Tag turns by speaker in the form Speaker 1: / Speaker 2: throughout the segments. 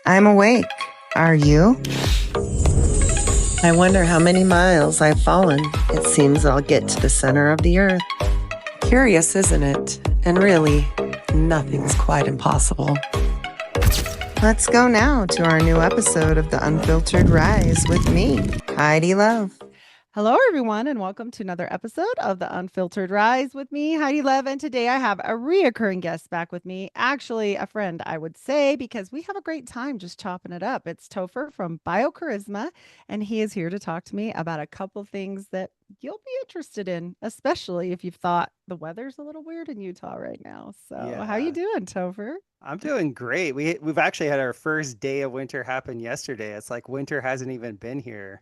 Speaker 1: I'm awake. Are you?
Speaker 2: I wonder how many miles I've fallen. It seems I'll get to the center of the earth. Curious, isn't it? And really, nothing's quite impossible.
Speaker 1: Let's go now to our new episode of the Unfiltered Rise with me, Heidi Love.
Speaker 3: Hello, everyone, and welcome to another episode of the Unfiltered Rise with me, Heidi Love. And today I have a reoccurring guest back with me. Actually, a friend, I would say, because we have a great time just chopping it up. It's Tophur from Biocharisma, and he is here to talk to me about a couple things that you'll be interested in, especially if you've thought the weather's a little weird in Utah right now. So, how you doing, Tophur?
Speaker 4: I'm doing great. We've actually had our first day of winter happen yesterday. It's like winter hasn't even been here.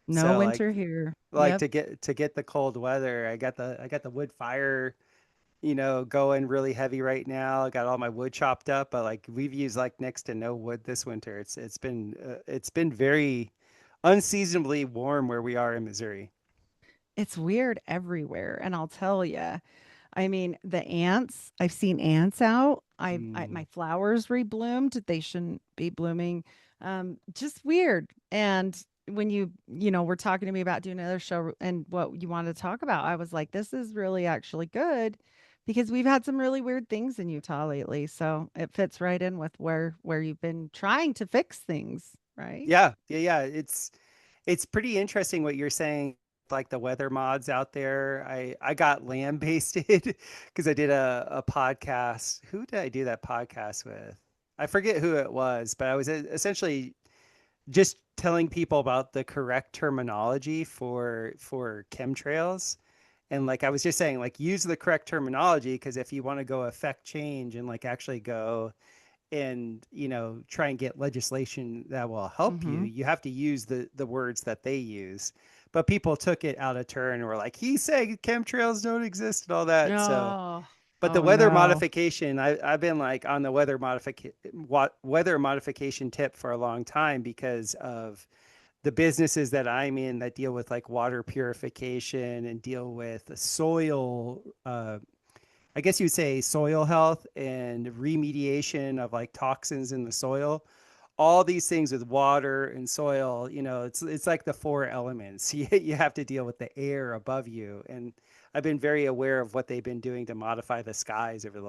Speaker 3: No
Speaker 4: So
Speaker 3: winter here.
Speaker 4: like
Speaker 3: Yep.
Speaker 4: to get the cold weather. I got the wood fire, going really heavy right now. I got all my wood chopped up, but like we've used like next to no wood this winter. It's been very unseasonably warm where we are in Missouri.
Speaker 3: It's weird everywhere. And I'll tell you, I mean, the ants, I've seen ants out.
Speaker 4: Mm.
Speaker 3: My flowers rebloomed. They shouldn't be blooming. Just weird. And when you were talking to me about doing another show and what you wanted to talk about, I was like, this is really actually good because we've had some really weird things in Utah lately. So it fits right in with where you've been trying to fix things, right?
Speaker 4: Yeah. It's pretty interesting what you're saying, like the weather mods out there. I got lambasted because I did a podcast. Who did I do that podcast with? I forget who it was, but I was essentially just telling people about the correct terminology for chemtrails. And like I was just saying, like use the correct terminology because if you want to go affect change and like actually go and try and get legislation that will help you,
Speaker 3: Mm-hmm.
Speaker 4: you have to use the words that they use. But people took it out of turn and were like, he's saying chemtrails don't exist and all that. So
Speaker 3: Oh,
Speaker 4: but the
Speaker 3: oh
Speaker 4: weather
Speaker 3: no.
Speaker 4: modification, I've been like on the weather modification tip for a long time because of the businesses that I'm in that deal with like water purification and deal with soil, I guess you would say soil health and remediation of like toxins in the soil. All these things with water and soil, it's like the four elements. You have to deal with the air above you, and I've been very aware of what they've been doing to modify the skies over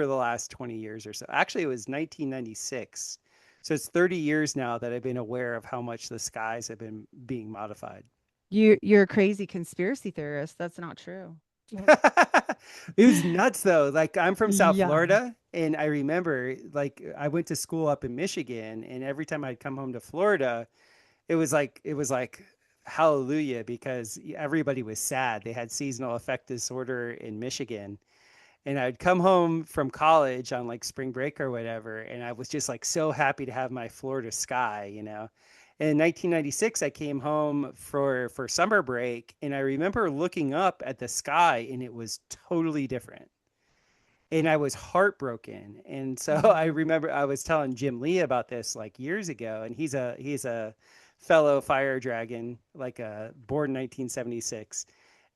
Speaker 4: the last 20 years or so. Actually, it was 1996, so it's 30 years now that I've been aware of how much the skies have been being modified.
Speaker 3: You're a crazy conspiracy theorist. That's not true.
Speaker 4: It was nuts though. Like I'm from South
Speaker 3: Yeah.
Speaker 4: Florida and I remember like I went to school up in Michigan and every time I'd come home to Florida, it was like hallelujah because everybody was sad. They had seasonal affect disorder in Michigan. And I'd come home from college on like spring break or whatever, and I was just like so happy to have my Florida sky. And in 1996, I came home for summer break, and I remember looking up at the sky, and it was totally different. And I was heartbroken. And so I
Speaker 3: Mhm.
Speaker 4: remember I was telling Jim Lee about this like years ago, and he's a fellow fire dragon, like born 1976.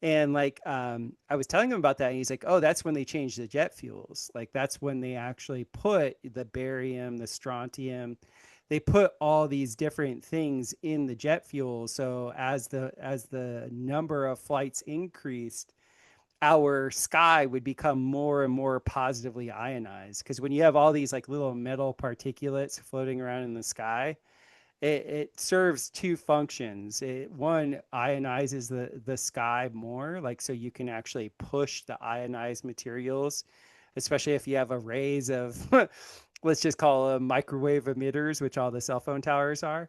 Speaker 4: And like I was telling him about that, and he's like, "Oh, that's when they changed the jet fuels. Like that's when they actually put the barium, the strontium, they put all these different things in the jet fuel. So as the number of flights increased, our sky would become more and more positively ionized. Because when you have all these like little metal particulates floating around in the sky, it serves two functions. One ionizes the sky more, like so you can actually push the ionized materials, especially if you have arrays of let's just call them microwave emitters, which all the cell phone towers are.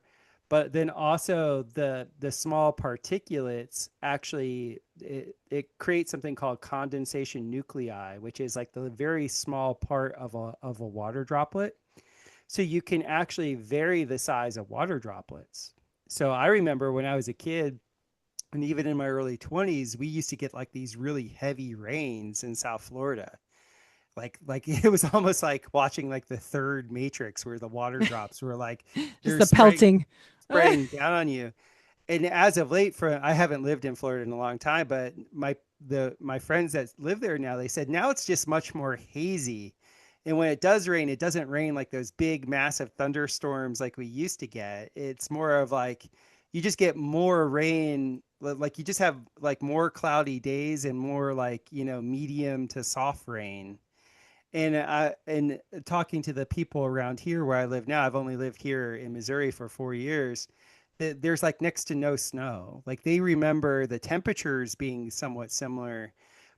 Speaker 4: But then also the small particulates actually it creates something called condensation nuclei, which is like the very small part of a water droplet, so you can actually vary the size of water droplets. So I remember when I was a kid, and even in my early 20s, we used to get like these really heavy rains in South Florida. Like it was almost like watching like the third Matrix where the water drops were like
Speaker 3: Just
Speaker 4: they're
Speaker 3: the
Speaker 4: spraying
Speaker 3: pelting.
Speaker 4: spraying down on you. And as of late, for I haven't lived in Florida in a long time, but my friends that live there now, they said now it's just much more hazy And when it does rain, it doesn't rain like those big, massive thunderstorms like we used to get. It's more of like you just get more rain, like you just have like more cloudy days and more like, medium to soft rain. And talking to the people around here where I live now, I've only lived here in Missouri for 4 years. There's like next to no snow. Like they remember the temperatures being somewhat similar,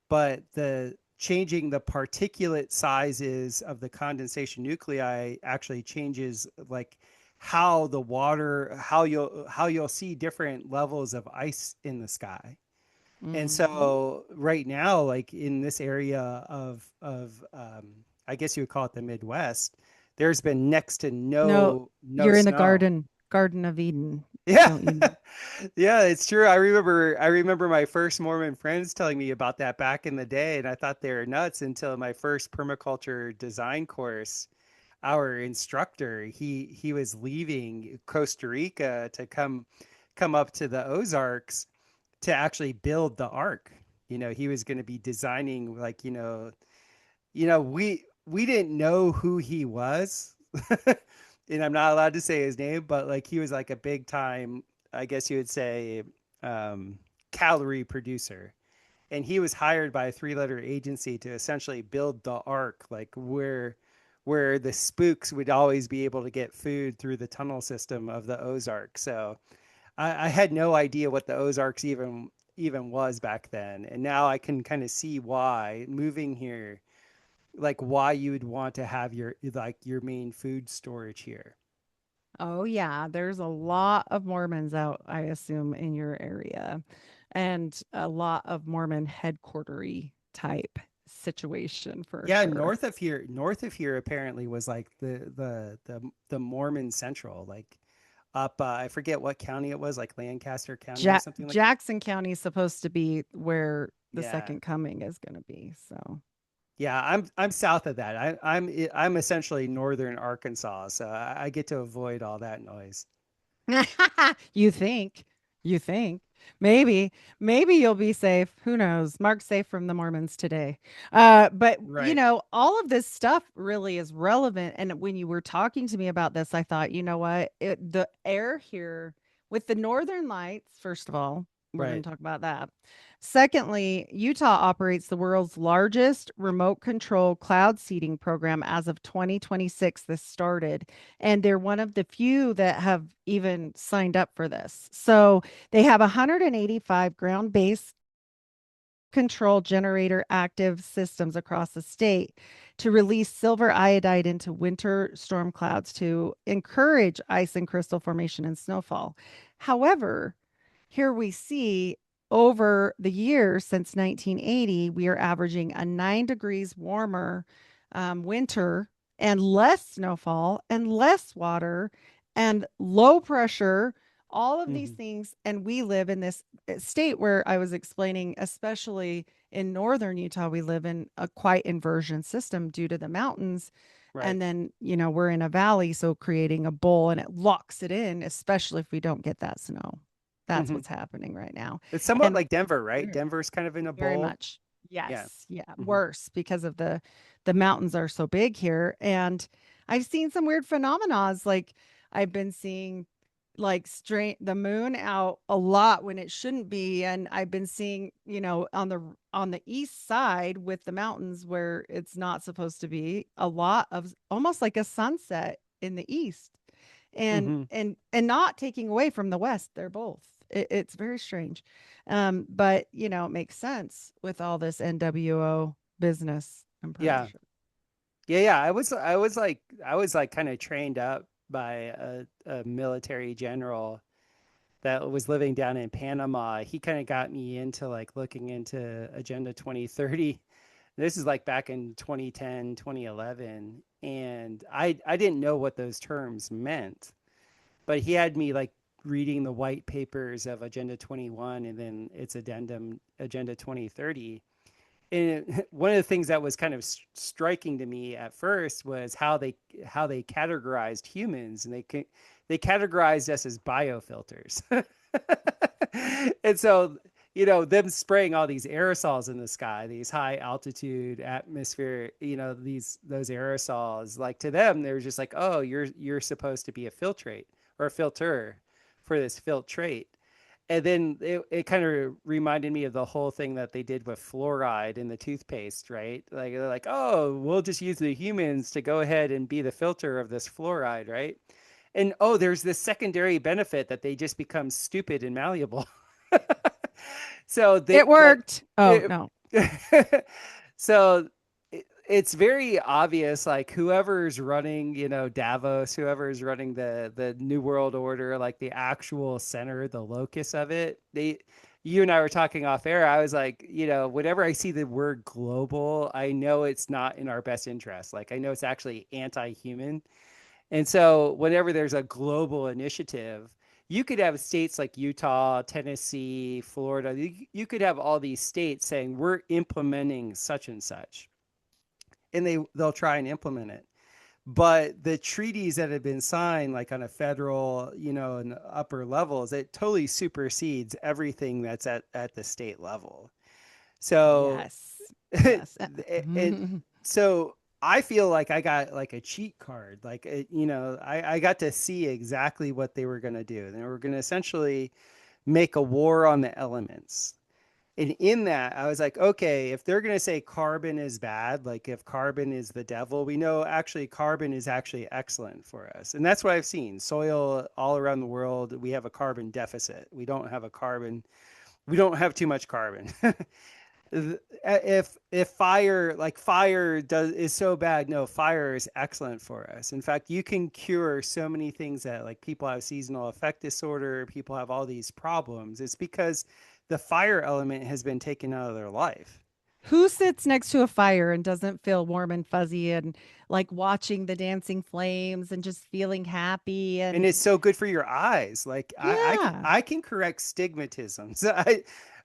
Speaker 4: but the changing the particulate sizes of the condensation nuclei actually changes like how the water, how you'll see different levels of ice in the sky. And
Speaker 3: Mhm.
Speaker 4: so right now, like in this area of I guess you would call it the Midwest, there's been next to
Speaker 3: No,
Speaker 4: no
Speaker 3: you're in the
Speaker 4: snow.
Speaker 3: Garden of Eden,
Speaker 4: Yeah.
Speaker 3: don't you know?
Speaker 4: Yeah, it's true. I remember my first Mormon friends telling me about that back in the day, and I thought they were nuts until my first permaculture design course. Our instructor, he was leaving Costa Rica to come up to the Ozarks to actually build the ark. He was going to be designing like, we didn't know who he was. And I'm not allowed to say his name, but like he was like a big time, I guess you would say, um, calorie producer. And he was hired by a three-letter agency to essentially build the ark, like where the spooks would always be able to get food through the tunnel system of the Ozark. So I had no idea what the Ozarks even was back then, and now I can kind of see why moving here, like why you would want to have your main food storage here.
Speaker 3: Oh yeah, there's a lot of Mormons out, I assume, in your area, and a lot of Mormon headquartery type situation for
Speaker 4: Yeah,
Speaker 3: sure.
Speaker 4: north of here apparently was like the Mormon Central, like up I forget what county it was, like Lancaster County or something like that.
Speaker 3: Jackson County is supposed to be where the
Speaker 4: Yeah.
Speaker 3: second coming is going to be. So
Speaker 4: Yeah, I'm south of that. I'm essentially northern Arkansas, so I get to avoid all that noise.
Speaker 3: you think, you think maybe you'll be safe. Who knows? Mark's safe from the Mormons today. But
Speaker 4: Right.
Speaker 3: all of this stuff really is relevant. And when you were talking to me about this, I thought, you know what? The air here with the Northern Lights, first of all, we're going
Speaker 4: Right.
Speaker 3: to talk about that. Secondly, Utah operates the world's largest remote control cloud seeding program as of 2026. This started, and they're one of the few that have even signed up for this. So they have 185 ground based control generator active systems across the state to release silver iodide into winter storm clouds to encourage ice and crystal formation and snowfall. However, here we see over the years since 1980, we are averaging a 9 degrees warmer winter and less snowfall and less water and low pressure, all of these
Speaker 4: Hmm.
Speaker 3: things. And we live in this state where I was explaining, especially in northern Utah, we live in a quite inversion system due to the mountains.
Speaker 4: Right.
Speaker 3: And then, we're in a valley, so creating a bowl and it locks it in, especially if we don't get that snow. That's
Speaker 4: Hmm.
Speaker 3: what's happening right now.
Speaker 4: It's somewhat
Speaker 3: And
Speaker 4: like Denver, right?
Speaker 3: Mm.
Speaker 4: Denver's kind of in a
Speaker 3: Very
Speaker 4: bowl.
Speaker 3: much.
Speaker 4: Yeah.
Speaker 3: Yes. Yeah.
Speaker 4: Hmm.
Speaker 3: Worse because of the mountains are so big here. And I've seen some weird phenomena. Like I've been seeing like straight the moon out a lot when it shouldn't be. And I've been seeing, on the east side with the mountains where it's not supposed to be, a lot of almost like a sunset in the east. And
Speaker 4: Hmm.
Speaker 3: and not taking away from the west. They're both. It's very strange. But it makes sense with all this NWO business, I'm pretty
Speaker 4: Yeah.
Speaker 3: sure.
Speaker 4: Yeah, yeah. I was like kind of trained up by a military general that was living down in Panama. He kind of got me into like looking into Agenda 2030. This is like back in 2010, 2011, and I didn't know what those terms meant, but he had me like reading the white papers of Agenda 21 and then its addendum Agenda 2030. And one of the things that was kind of striking to me at first was how they categorized humans, and they categorized us as biofilters. And so them spraying all these aerosols in the sky, these high altitude atmosphere, those aerosols, like to them, they're just like, oh, you're supposed to be a filtrate or a filter for this filtrate. And then it kind of reminded me of the whole thing that they did with fluoride in the toothpaste, right? Like they're like, oh, we'll just use the humans to go ahead and be the filter of this fluoride, right? And oh, there's this secondary benefit that they just become stupid and malleable. So
Speaker 3: it worked. Oh,
Speaker 4: it,
Speaker 3: no.
Speaker 4: so it's very obvious, like whoever's running, Davos, whoever's running the New World Order, like the actual center, the locus of it, you and I were talking off air. I was like, whenever I see the word global, I know it's not in our best interest. Like I know it's actually anti-human. And so whenever there's a global initiative, you could have states like Utah, Tennessee, Florida. You could have all these states saying we're implementing such and such, and they'll try and implement it. But the treaties that have been signed, like on a federal, and upper levels, it totally supersedes everything that's at the state level. So,
Speaker 3: Yes. Yes.
Speaker 4: so I feel like I got like a cheat card. Like, I got to see exactly what they were going to do. They were going to essentially make a war on the elements. And in that, I was like, okay, if they're going to say carbon is bad, like if carbon is the devil, we know actually carbon is actually excellent for us. And that's what I've seen. Soil all around the world, we have a carbon deficit. We don't have too much carbon. If fire is so bad, no, fire is excellent for us. In fact, you can cure so many things that, like, people have seasonal affect disorder, people have all these problems. It's because the fire element has been taken out of their life.
Speaker 3: Who sits next to a fire and doesn't feel warm and fuzzy and like watching the dancing flames and just feeling happy?
Speaker 4: And it's so good for your eyes. Like
Speaker 3: Yeah.
Speaker 4: I can correct stigmatism. So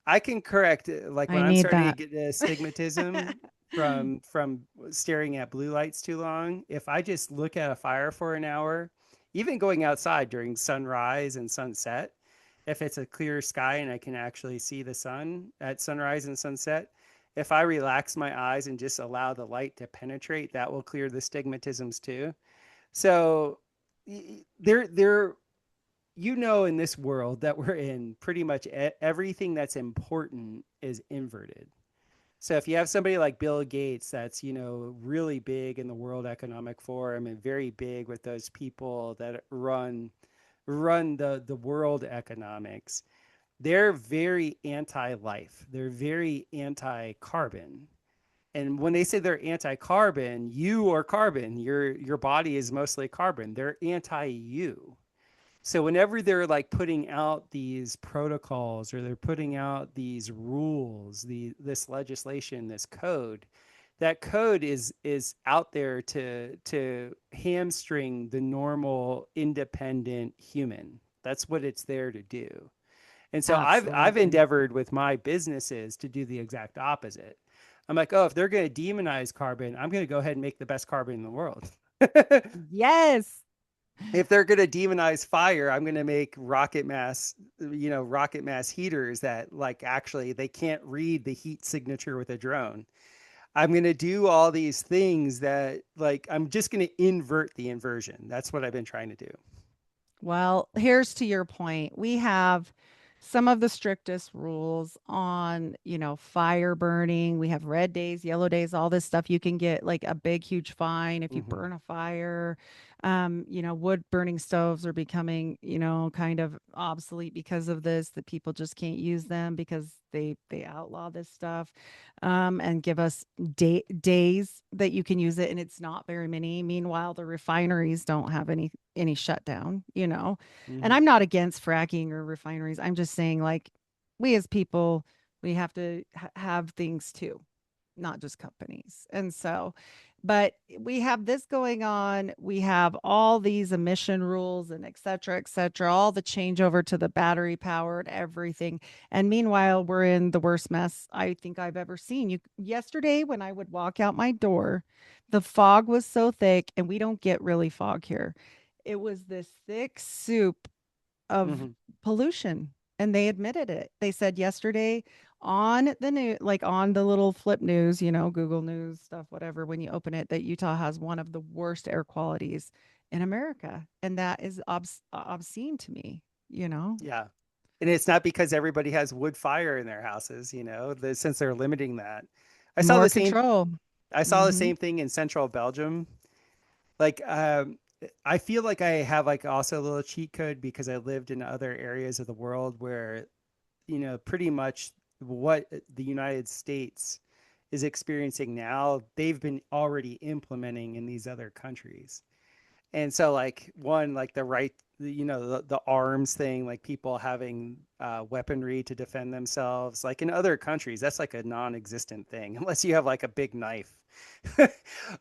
Speaker 4: I can correct, like when
Speaker 3: I
Speaker 4: I'm
Speaker 3: need
Speaker 4: starting
Speaker 3: that.
Speaker 4: to get astigmatism from staring at blue lights too long. If I just look at a fire for an hour, even going outside during sunrise and sunset, if it's a clear sky and I can actually see the sun at sunrise and sunset, if I relax my eyes and just allow the light to penetrate, that will clear the stigmatisms too. So there, in this world that we're in, pretty much everything that's important is inverted. So if you have somebody like Bill Gates that's, really big in the World Economic Forum and very big with those people that run the world economics, they're very anti-life. They're very anti-carbon. And when they say they're anti-carbon, you are carbon. Your body is mostly carbon. They're anti-you. So whenever they're like putting out these protocols or they're putting out these rules, this legislation, this code, that code is out there to hamstring the normal independent human. That's what it's there to do. And so I've
Speaker 3: Absolutely.
Speaker 4: endeavored with my businesses to do the exact opposite. I'm like, oh, if they're going to demonize carbon, I'm going to go ahead and make the best carbon in the world.
Speaker 3: Yes.
Speaker 4: If they're going to demonize fire, I'm going to make rocket mass heaters that, like, actually they can't read the heat signature with a drone. I'm going to do all these things that, like, I'm just going to invert the inversion. That's what I've been trying to do.
Speaker 3: Well, here's to your point. We have some of the strictest rules on, fire burning. We have red days, yellow days, all this stuff. You can get like a big, huge fine if you burn a fire. Wood burning stoves are becoming, kind of obsolete because of this, that people just can't use them because they outlaw this stuff, and give us days that you can use it, and it's not very many. Meanwhile, the refineries don't have any shutdown, and I'm not against fracking or refineries. I'm just saying, like, we as people, we have to have things too, not just companies. And so, but we have this going on. We have all these emission rules and et cetera, all the changeover to the battery powered everything. And meanwhile, we're in the worst mess I think I've ever seen. Yesterday, when I would walk out my door, the fog was so thick, and we don't get really fog here. It was this thick soup of pollution. and they admitted it. They said yesterday on the new, like on the little flip news, Google News stuff, whatever, when you open it, that Utah has one of the worst air qualities in America. And that is obscene to me, you know?
Speaker 4: Yeah. And it's not because everybody has wood fire in their houses, since they're limiting that. I saw
Speaker 3: More
Speaker 4: the same
Speaker 3: control.
Speaker 4: I saw the
Speaker 3: Hmm.
Speaker 4: same thing in central Belgium. Like I feel like I have like also a little cheat code because I lived in other areas of the world where, pretty much what the United States is experiencing now, they've been already implementing in these other countries. And so like one, like the arms thing, like people having weaponry to defend themselves, like in other countries, that's like a non-existent thing unless you have like a big knife.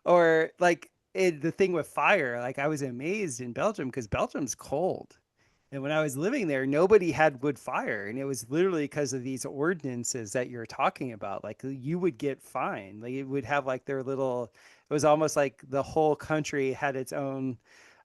Speaker 4: Or like the thing with fire, like I was amazed in Belgium because Belgium's cold. And when I was living there, nobody had wood fire. And it was literally because of these ordinances that you're talking about. Like you would get fined. Like it would have like their little, it was almost like the whole country had its own,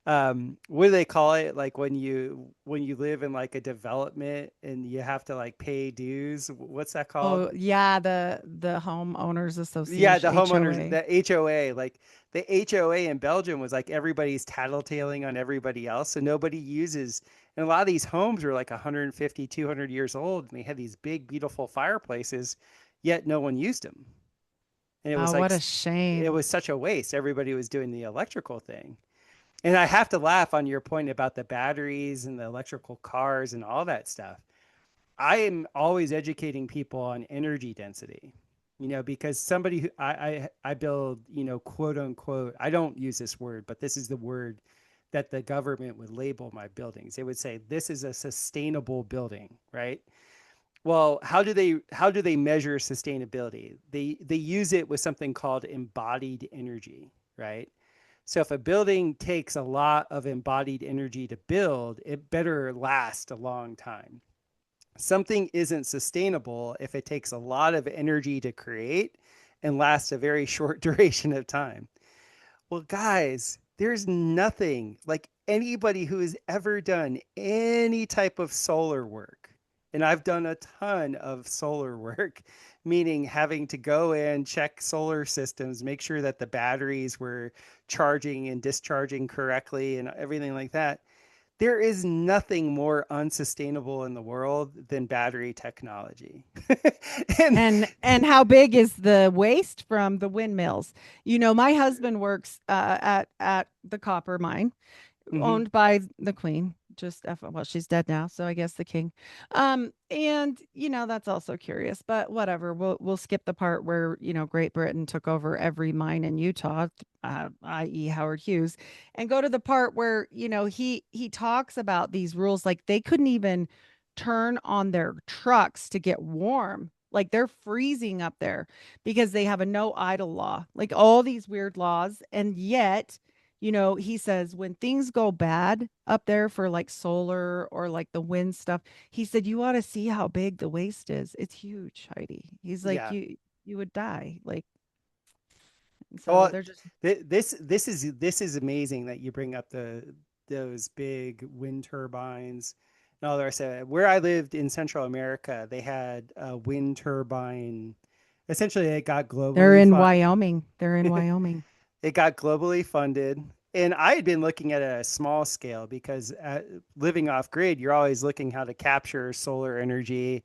Speaker 4: what do they call it? Like when you live in like a development and you have to like pay dues. What's that called?
Speaker 3: Oh, yeah, the homeowners
Speaker 4: Yeah,
Speaker 3: association,
Speaker 4: the homeowners,
Speaker 3: HOA.
Speaker 4: the HOA, like the HOA in Belgium was like everybody's tattletaling on everybody else. So nobody uses, and a lot of these homes were like 150, 200 years old. And they had these big, beautiful fireplaces, yet no one used them. And it was
Speaker 3: Oh,
Speaker 4: like,
Speaker 3: what a
Speaker 4: it
Speaker 3: shame.
Speaker 4: was such a waste. Everybody was doing the electrical thing. And I have to laugh on your point about the batteries and the electrical cars and all that stuff. I am always educating people on energy density, because somebody who I build, quote unquote, I don't use this word, but this is the word that the government would label my buildings. They would say this is a sustainable building, right? Well, how do they measure sustainability? They use it with something called embodied energy, right? So if a building takes a lot of embodied energy to build, it better last a long time. Something isn't sustainable if it takes a lot of energy to create and lasts a very short duration of time. Well, guys, there's nothing like anybody who has ever done any type of solar work. And I've done a ton of solar work, meaning having to go in, check solar systems, make sure that the batteries were charging and discharging correctly and everything like that. There is nothing more unsustainable in the world than battery technology. and
Speaker 3: And how big is the waste from the windmills? My husband works at the copper mine,
Speaker 4: mhm,
Speaker 3: owned by the queen. Well, she's dead now, so I guess the king. And that's also curious, but whatever. We'll skip the part where Great Britain took over every mine in Utah, i.e. Howard Hughes, and go to the part where he talks about these rules, like they couldn't even turn on their trucks to get warm. Like they're freezing up there because they have a no idle law, like all these weird laws, and yet he says when things go bad up there for like solar or like the wind stuff, he said you ought to see how big the waste is. It's huge, Heidi. He's like
Speaker 4: yeah.
Speaker 3: you would die. Like, and so
Speaker 4: Well,
Speaker 3: they're just
Speaker 4: this is amazing that you bring up those big wind turbines and all the rest of it. Where I lived in Central America, they had a wind turbine. Essentially, it got
Speaker 3: they're
Speaker 4: globally
Speaker 3: in
Speaker 4: fun.
Speaker 3: Wyoming. They're in Wyoming.
Speaker 4: It got globally funded. And I had been looking at a small scale because living off grid, you're always looking how to capture solar energy,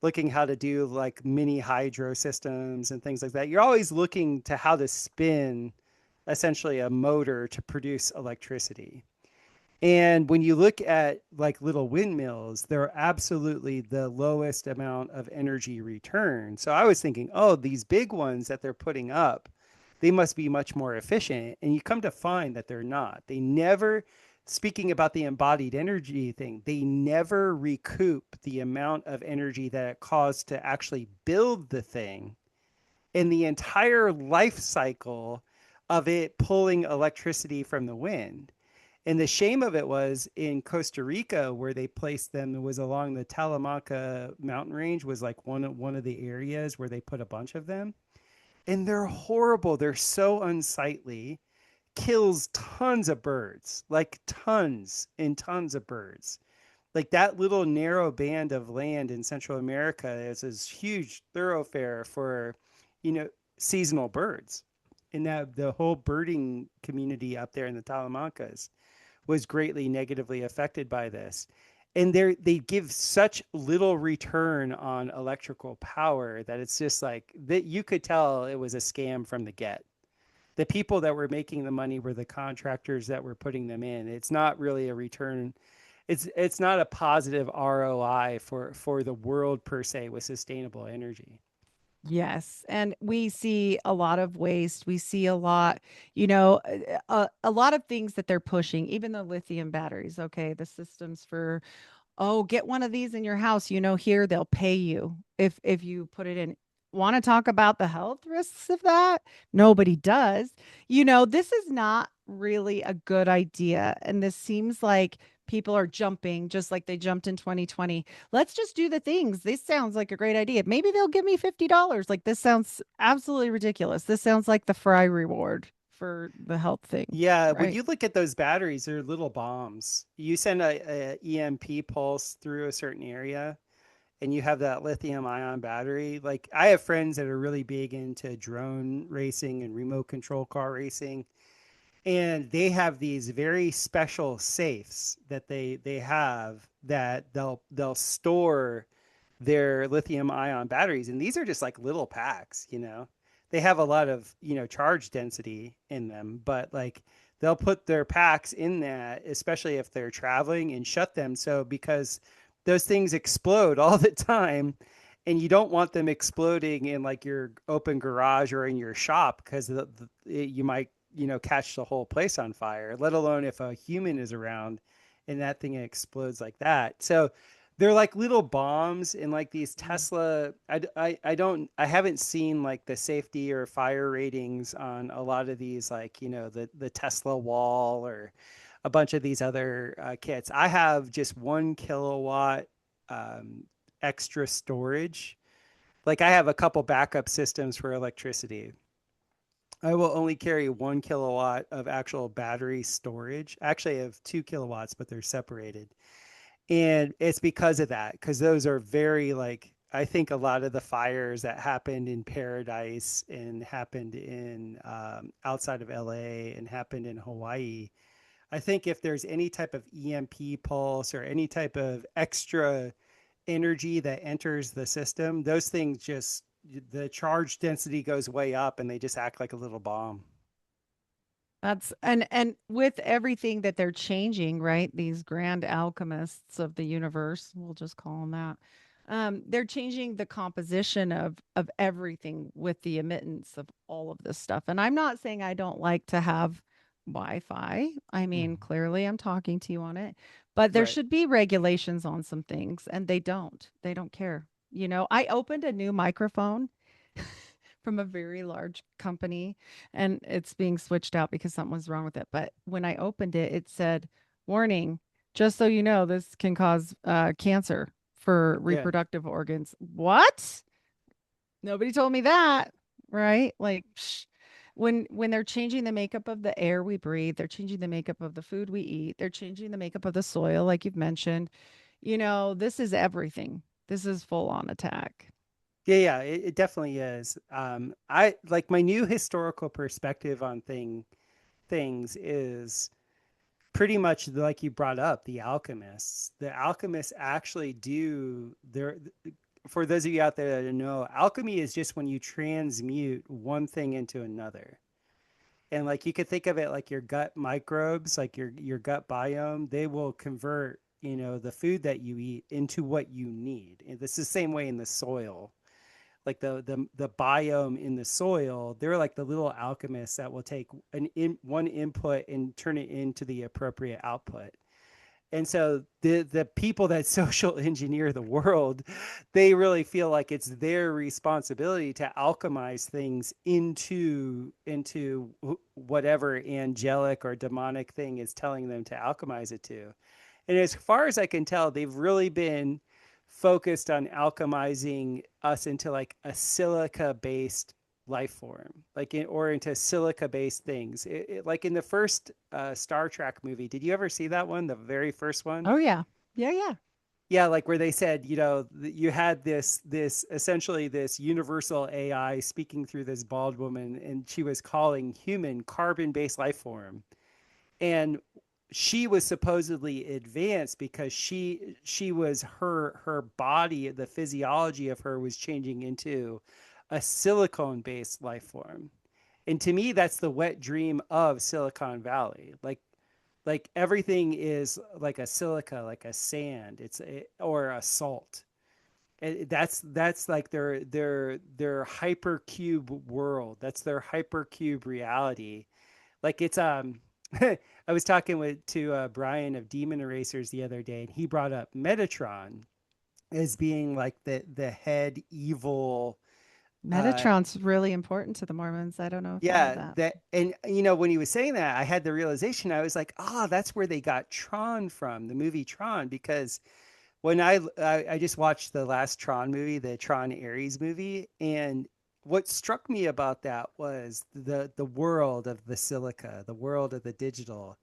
Speaker 4: looking how to do like mini hydro systems and things like that. You're always looking to how to spin essentially a motor to produce electricity. And when you look at like little windmills, they're absolutely the lowest amount of energy return. So I was thinking, oh, these big ones that they're putting up, they must be much more efficient. And you come to find that they're not. They never, speaking about the embodied energy thing, they never recoup the amount of energy that it costs to actually build the thing in the entire life cycle of it pulling electricity from the wind. And the shame of it was in Costa Rica, where they placed them, it was along the Talamanca mountain range, was like one of the areas where they put a bunch of them. And they're horrible. They're so unsightly, kills tons of birds, like tons and tons of birds. Like that little narrow band of land in Central America is this huge thoroughfare for, you know, seasonal birds. And that the whole birding community up there in the Talamancas was greatly negatively affected by this. And they give such little return on electrical power that it's just like that you could tell it was a scam from the get. The people that were making the money were the contractors that were putting them in. It's not really a return. It's not a positive ROI for the world per se with sustainable energy.
Speaker 3: Yes. And we see a lot of waste. We see a lot, a lot of things that they're pushing, even the lithium batteries. Okay. The systems for, oh, get one of these in your house. Here they'll pay you if you put it in. Want to talk about the health risks of that? Nobody does. This is not really a good idea. And this seems like people are jumping just like they jumped in 2020. Let's just do the things. This sounds like a great idea. Maybe they'll give me $50. Like this sounds absolutely ridiculous. This sounds like the fry reward for the health thing,
Speaker 4: Yeah, when
Speaker 3: right?
Speaker 4: you look at those batteries, they're little bombs. You send a EMP pulse through a certain area, and you have that lithium ion battery. Like I have friends that are really big into drone racing and remote control car racing, and they have these very special safes that they have that they'll store their lithium ion batteries, and these are just like little packs, you know. They have a lot of, you know, charge density in them, but like they'll put their packs in that, especially if they're traveling, and shut them so because those things explode all the time, and you don't want them exploding in like your open garage or in your shop because you might, you know, catch the whole place on fire, let alone if a human is around and that thing explodes like that. So they're like little bombs in like these
Speaker 3: Mhm.
Speaker 4: Tesla. I haven't seen like the safety or fire ratings on a lot of these, like, you know, the Tesla wall or a bunch of these other kits. I have just 1 kilowatt um, extra storage. Like I have a couple backup systems for electricity. I will only carry 1 kilowatt of actual battery storage. Actually, I have 2 kilowatts, but they're separated. And it's because of that, because those are very like, I think a lot of the fires that happened in Paradise and happened in outside of LA and happened in Hawaii. I think if there's any type of EMP pulse or any type of extra energy that enters the system, those things just, the charge density goes way up and they just act like a little bomb.
Speaker 3: That's and with everything that they're changing, right? These grand alchemists of the universe, we'll just call them that. They're changing the composition of everything with the emittance of all of this stuff. And I'm not saying I don't like to have Wi-Fi. I mean,
Speaker 4: Mhm.
Speaker 3: clearly I'm talking to you on it, but there
Speaker 4: Right.
Speaker 3: should be regulations on some things, and they don't. They don't care. I opened a new microphone from a very large company, and it's being switched out because something was wrong with it. But when I opened it, it said, "Warning, just so you know, this can cause cancer for
Speaker 4: Yeah.
Speaker 3: reproductive organs." What? Nobody told me that, right? Like, when they're changing the makeup of the air we breathe, they're changing the makeup of the food we eat, they're changing the makeup of the soil, like you've mentioned. This is everything. This is full on attack.
Speaker 4: Yeah, yeah, it definitely is. I like my new historical perspective on things is pretty much like you brought up the alchemists. The alchemists actually do their, for those of you out there that don't know, alchemy is just when you transmute one thing into another. And like you could think of it like your gut microbes, like your gut biome, they will convert, you know, the food that you eat into what you need. And this is the same way in the soil, like the biome in the soil. They're like the little alchemists that will take one input and turn it into the appropriate output. And so the people that social engineer the world, they really feel like it's their responsibility to alchemize things into whatever angelic or demonic thing is telling them to alchemize it to. And as far as I can tell, they've really been focused on alchemizing us into like a silica based life form, or into silica based things. Like in the first Star Trek movie, did you ever see that one, the very first one?
Speaker 3: Oh yeah. Yeah, yeah.
Speaker 4: Yeah, like where they said, you had this essentially this universal AI speaking through this bald woman, and she was calling human carbon-based life form. And she was supposedly advanced because she was her body, the physiology of her was changing into a silicone-based life form. And to me, that's the wet dream of Silicon Valley. Like everything is like a silica, like a sand, or a salt. That's like their hypercube world. That's their hypercube reality. Like it's I was talking to Brian of Demon Erasers the other day, and he brought up Metatron as being like the head evil. uh
Speaker 3: Metatron's really important to the Mormons. I don't know if you know
Speaker 4: Yeah,
Speaker 3: that.
Speaker 4: and when he was saying that, I had the realization. I was like, that's where they got Tron from, the movie Tron, because when I just watched the last Tron movie, the Tron Ares movie, and what struck me about that was the world of the silica, the world of the digital.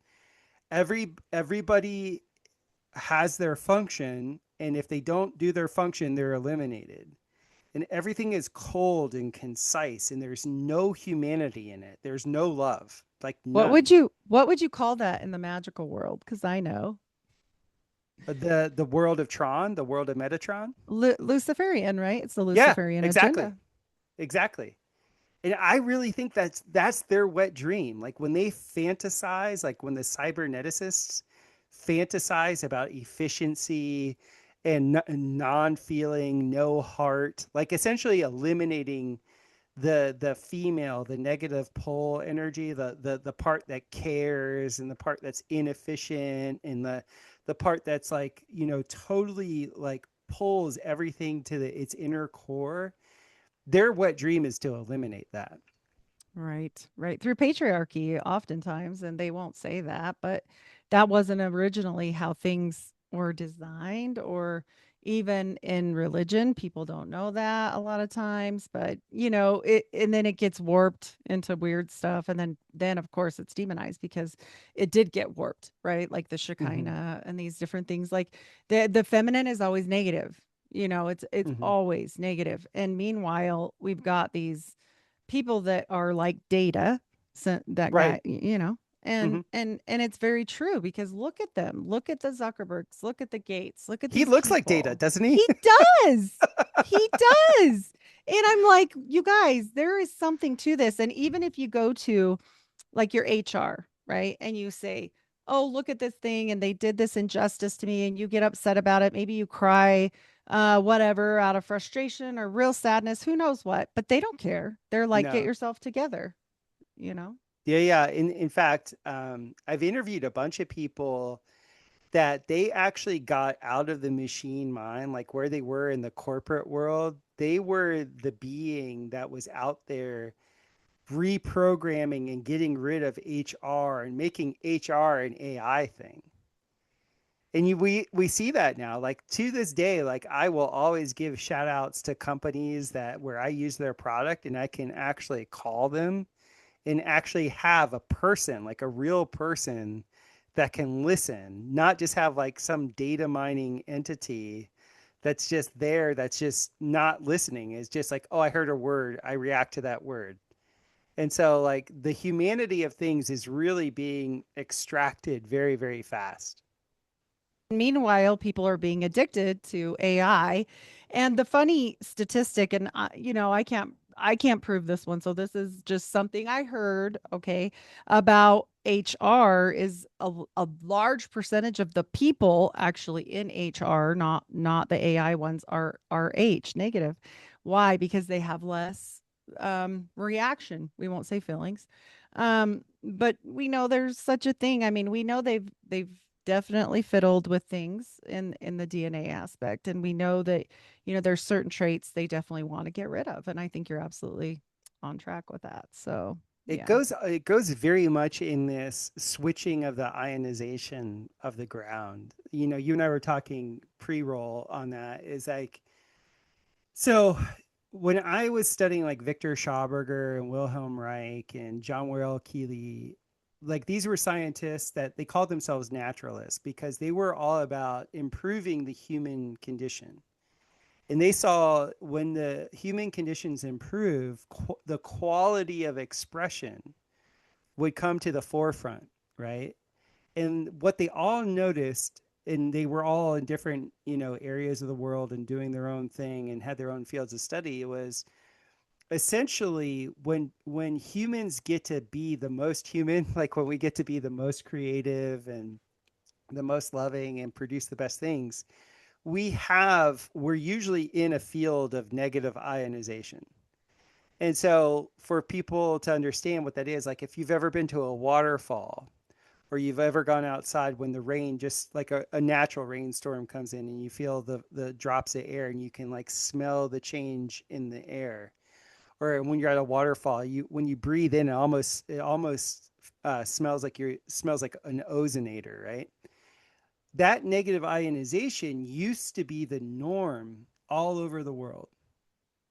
Speaker 4: Everybody has their function, and if they don't do their function, they're eliminated, and everything is cold and concise, and there's no humanity in it. There's no love, like none.
Speaker 3: What would you call that in the magical world? Because I know
Speaker 4: The world of Tron, the world of Metatron.
Speaker 3: Luciferian, right? It's the
Speaker 4: Yeah,
Speaker 3: Luciferian
Speaker 4: exactly.
Speaker 3: agenda.
Speaker 4: Exactly. And I really think that's their wet dream. Like when they fantasize, like when the cyberneticists fantasize about efficiency and non-feeling, no heart, like essentially eliminating the female, the negative pole energy, the part that cares, and the part that's inefficient, and the part that's like, totally like pulls everything to its inner core. Their wet dream is to eliminate that.
Speaker 3: Right, right. Through patriarchy, oftentimes, and they won't say that, but that wasn't originally how things were designed, or even in religion. People don't know that a lot of times, but and then it gets warped into weird stuff. And then of course it's demonized because it did get warped, right? Like the
Speaker 4: Hmm.
Speaker 3: Shekinah and these different things. Like the feminine is always negative. It's
Speaker 4: Hmm.
Speaker 3: always negative. And meanwhile, we've got these people that are like Data, so that guy,
Speaker 4: Right.
Speaker 3: and
Speaker 4: Hmm.
Speaker 3: and it's very true, because look at them, look at the Zuckerbergs, look at the Gates, look at
Speaker 4: He
Speaker 3: these
Speaker 4: looks like Data,
Speaker 3: people.
Speaker 4: doesn't he?
Speaker 3: He does. He does. And I'm like, you guys, there is something to this. And even if you go to like your HR, right? And you say, oh, look at this thing, and they did this injustice to me, and you get upset about it. Maybe you cry, whatever, out of frustration or real sadness, who knows what, but they don't care. They're like, get
Speaker 4: No.
Speaker 3: yourself together, you know?
Speaker 4: Yeah, yeah. In fact, I've interviewed a bunch of people that they actually got out of the machine mind, like where they were in the corporate world. They were the being that was out there reprogramming and getting rid of HR and making HR an AI thing. And we see that now, like to this day. Like I will always give shout outs to companies that where I use their product, and I can actually call them and actually have a person, like a real person that can listen, not just have like some data mining entity that's just there, that's just not listening. It's just like, oh, I heard a word, I react to that word. And so like the humanity of things is really being extracted very, very fast.
Speaker 3: Meanwhile, people are being addicted to AI. And the funny statistic, and I can't prove this one, so this is just something I heard, okay, about HR, is a large percentage of the people actually in HR, not the AI ones, are H negative. Why? Because they have less reaction. We won't say feelings. But we know there's such a thing. I mean, we know they've definitely fiddled with things in the DNA aspect, and we know that there's certain traits they definitely want to get rid of, and I think you're absolutely on track with that. So yeah.
Speaker 4: It goes very much in this switching of the ionization of the ground. You and I were talking pre-roll on that. Is like, so when I was studying like Victor Schauberger and Wilhelm Reich and John Worrell Keeley, like these were scientists that they called themselves naturalists because they were all about improving the human condition. And they saw when the human conditions improve, the quality of expression would come to the forefront, right? And what they all noticed, and they were all in different, areas of the world and doing their own thing and had their own fields of study, was essentially when humans get to be the most human, like when we get to be the most creative and the most loving and produce the best things, we're usually in a field of negative ionization. And so for people to understand what that is, like if you've ever been to a waterfall or you've ever gone outside when the rain, just like a natural rainstorm comes in and you feel the drops of air and you can like smell the change in the air. Or when you're at a waterfall, when you breathe in, it almost smells like an ozonator, right? That negative ionization used to be the norm all over the world.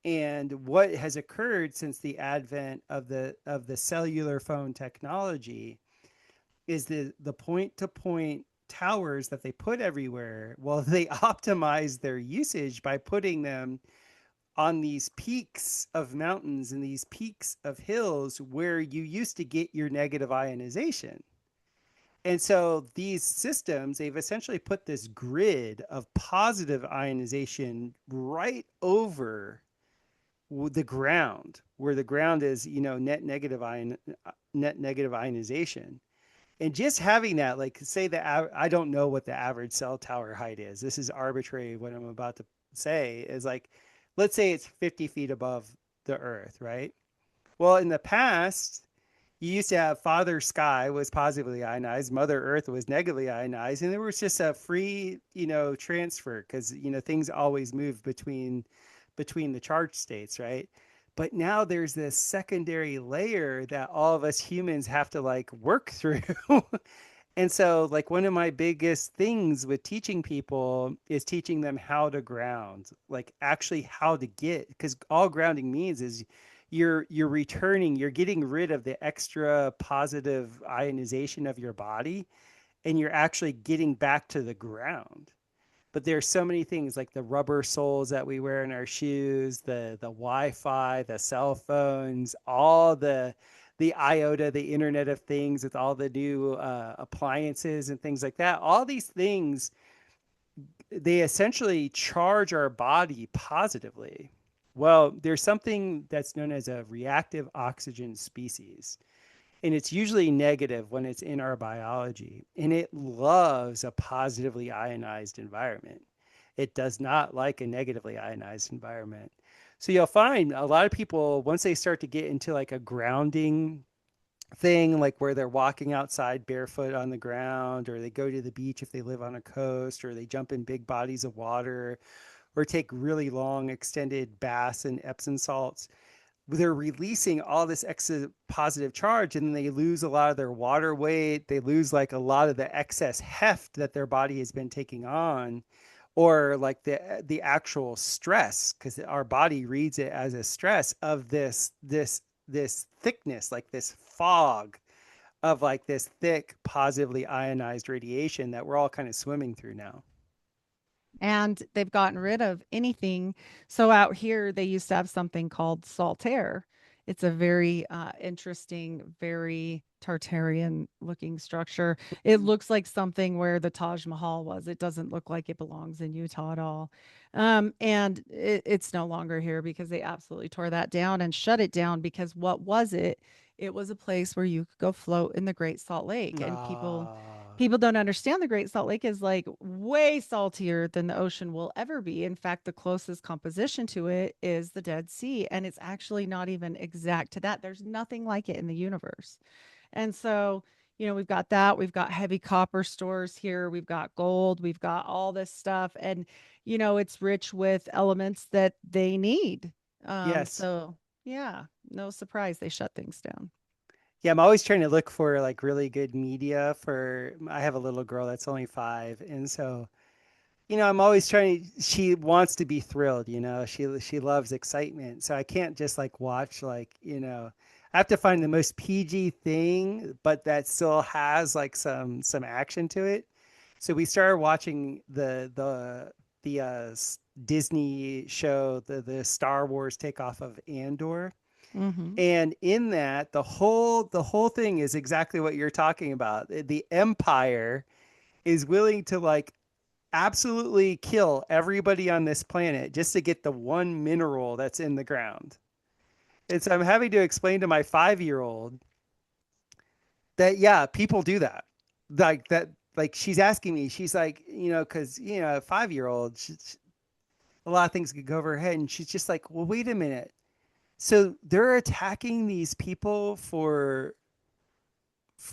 Speaker 4: And what has occurred since the advent of the cellular phone technology is the point to point towers that they put everywhere. Well, they optimize their usage by putting them on these peaks of mountains and these peaks of hills where you used to get your negative ionization. And so these systems, they've essentially put this grid of positive ionization right over the ground, where the ground is, net negative ionization. And just having that, like say I don't know what the average cell tower height is. This is arbitrary. What I'm about to say is like, let's say it's 50 feet above the earth, right? Well, in the past, you used to have Father Sky was positively ionized, Mother Earth was negatively ionized, and there was just a free, transfer because, things always move between the charged states, right? But now there's this secondary layer that all of us humans have to like work through. And so like one of my biggest things with teaching people is teaching them how to ground, like actually how to get, because all grounding means is you're returning, you're getting rid of the extra positive ionization of your body and you're actually getting back to the ground. But there's so many things like the rubber soles that we wear in our shoes, the Wi-Fi, the cell phones, all the IOTA, the Internet of Things with all the new appliances and things like that. All these things, they essentially charge our body positively. Well, there's something that's known as a reactive oxygen species. And it's usually negative when it's in our biology. And it loves a positively ionized environment. It does not like a negatively ionized environment. So you'll find a lot of people, once they start to get into like a grounding thing, like where they're walking outside barefoot on the ground, or they go to the beach if they live on a coast, or they jump in big bodies of water, or take really long extended baths in Epsom salts, they're releasing all this extra positive charge and then they lose a lot of their water weight. They lose like a lot of the excess heft that their body has been taking on, or like the actual stress, because our body reads it as a stress of this thickness, like this fog of like this thick positively ionized radiation that we're all kind of swimming through now.
Speaker 3: And they've gotten rid of anything. So out here, they used to have something called salt air. It's a very interesting, very Tartarian looking structure. It looks like something where the Taj Mahal was. It doesn't look like it belongs in Utah at all. And it's no longer here because they absolutely tore that down and shut it down, because what was it? It was a place where you could go float in the Great Salt Lake, and people don't understand the Great Salt Lake is like way saltier than the ocean will ever be. In fact, the closest composition to it is the Dead Sea, and it's actually not even exact to that. There's nothing like it in the universe. And so, we've got that. We've got heavy copper stores here. We've got gold. We've got all this stuff. And, it's rich with elements that they need.
Speaker 4: Yes.
Speaker 3: So, yeah, no surprise they shut things down.
Speaker 4: Yeah, I'm always trying to look for like really good media I have a little girl that's only 5. And so, I'm always she wants to be thrilled, she loves excitement. So I can't just like watch like, I have to find the most PG thing, but that still has like some action to it. So we started watching the Disney show, the Star Wars takeoff of Andor.
Speaker 3: Mm-hmm.
Speaker 4: And in that, the whole thing is exactly what you're talking about. The Empire is willing to like absolutely kill everybody on this planet just to get the one mineral that's in the ground. And so I'm having to explain to my 5-year-old that, yeah, people do that. Like that, like she's asking me, she's like, because, a 5-year-old, a lot of things could go over her head. And she's just like, well, wait a minute. So they're attacking these people for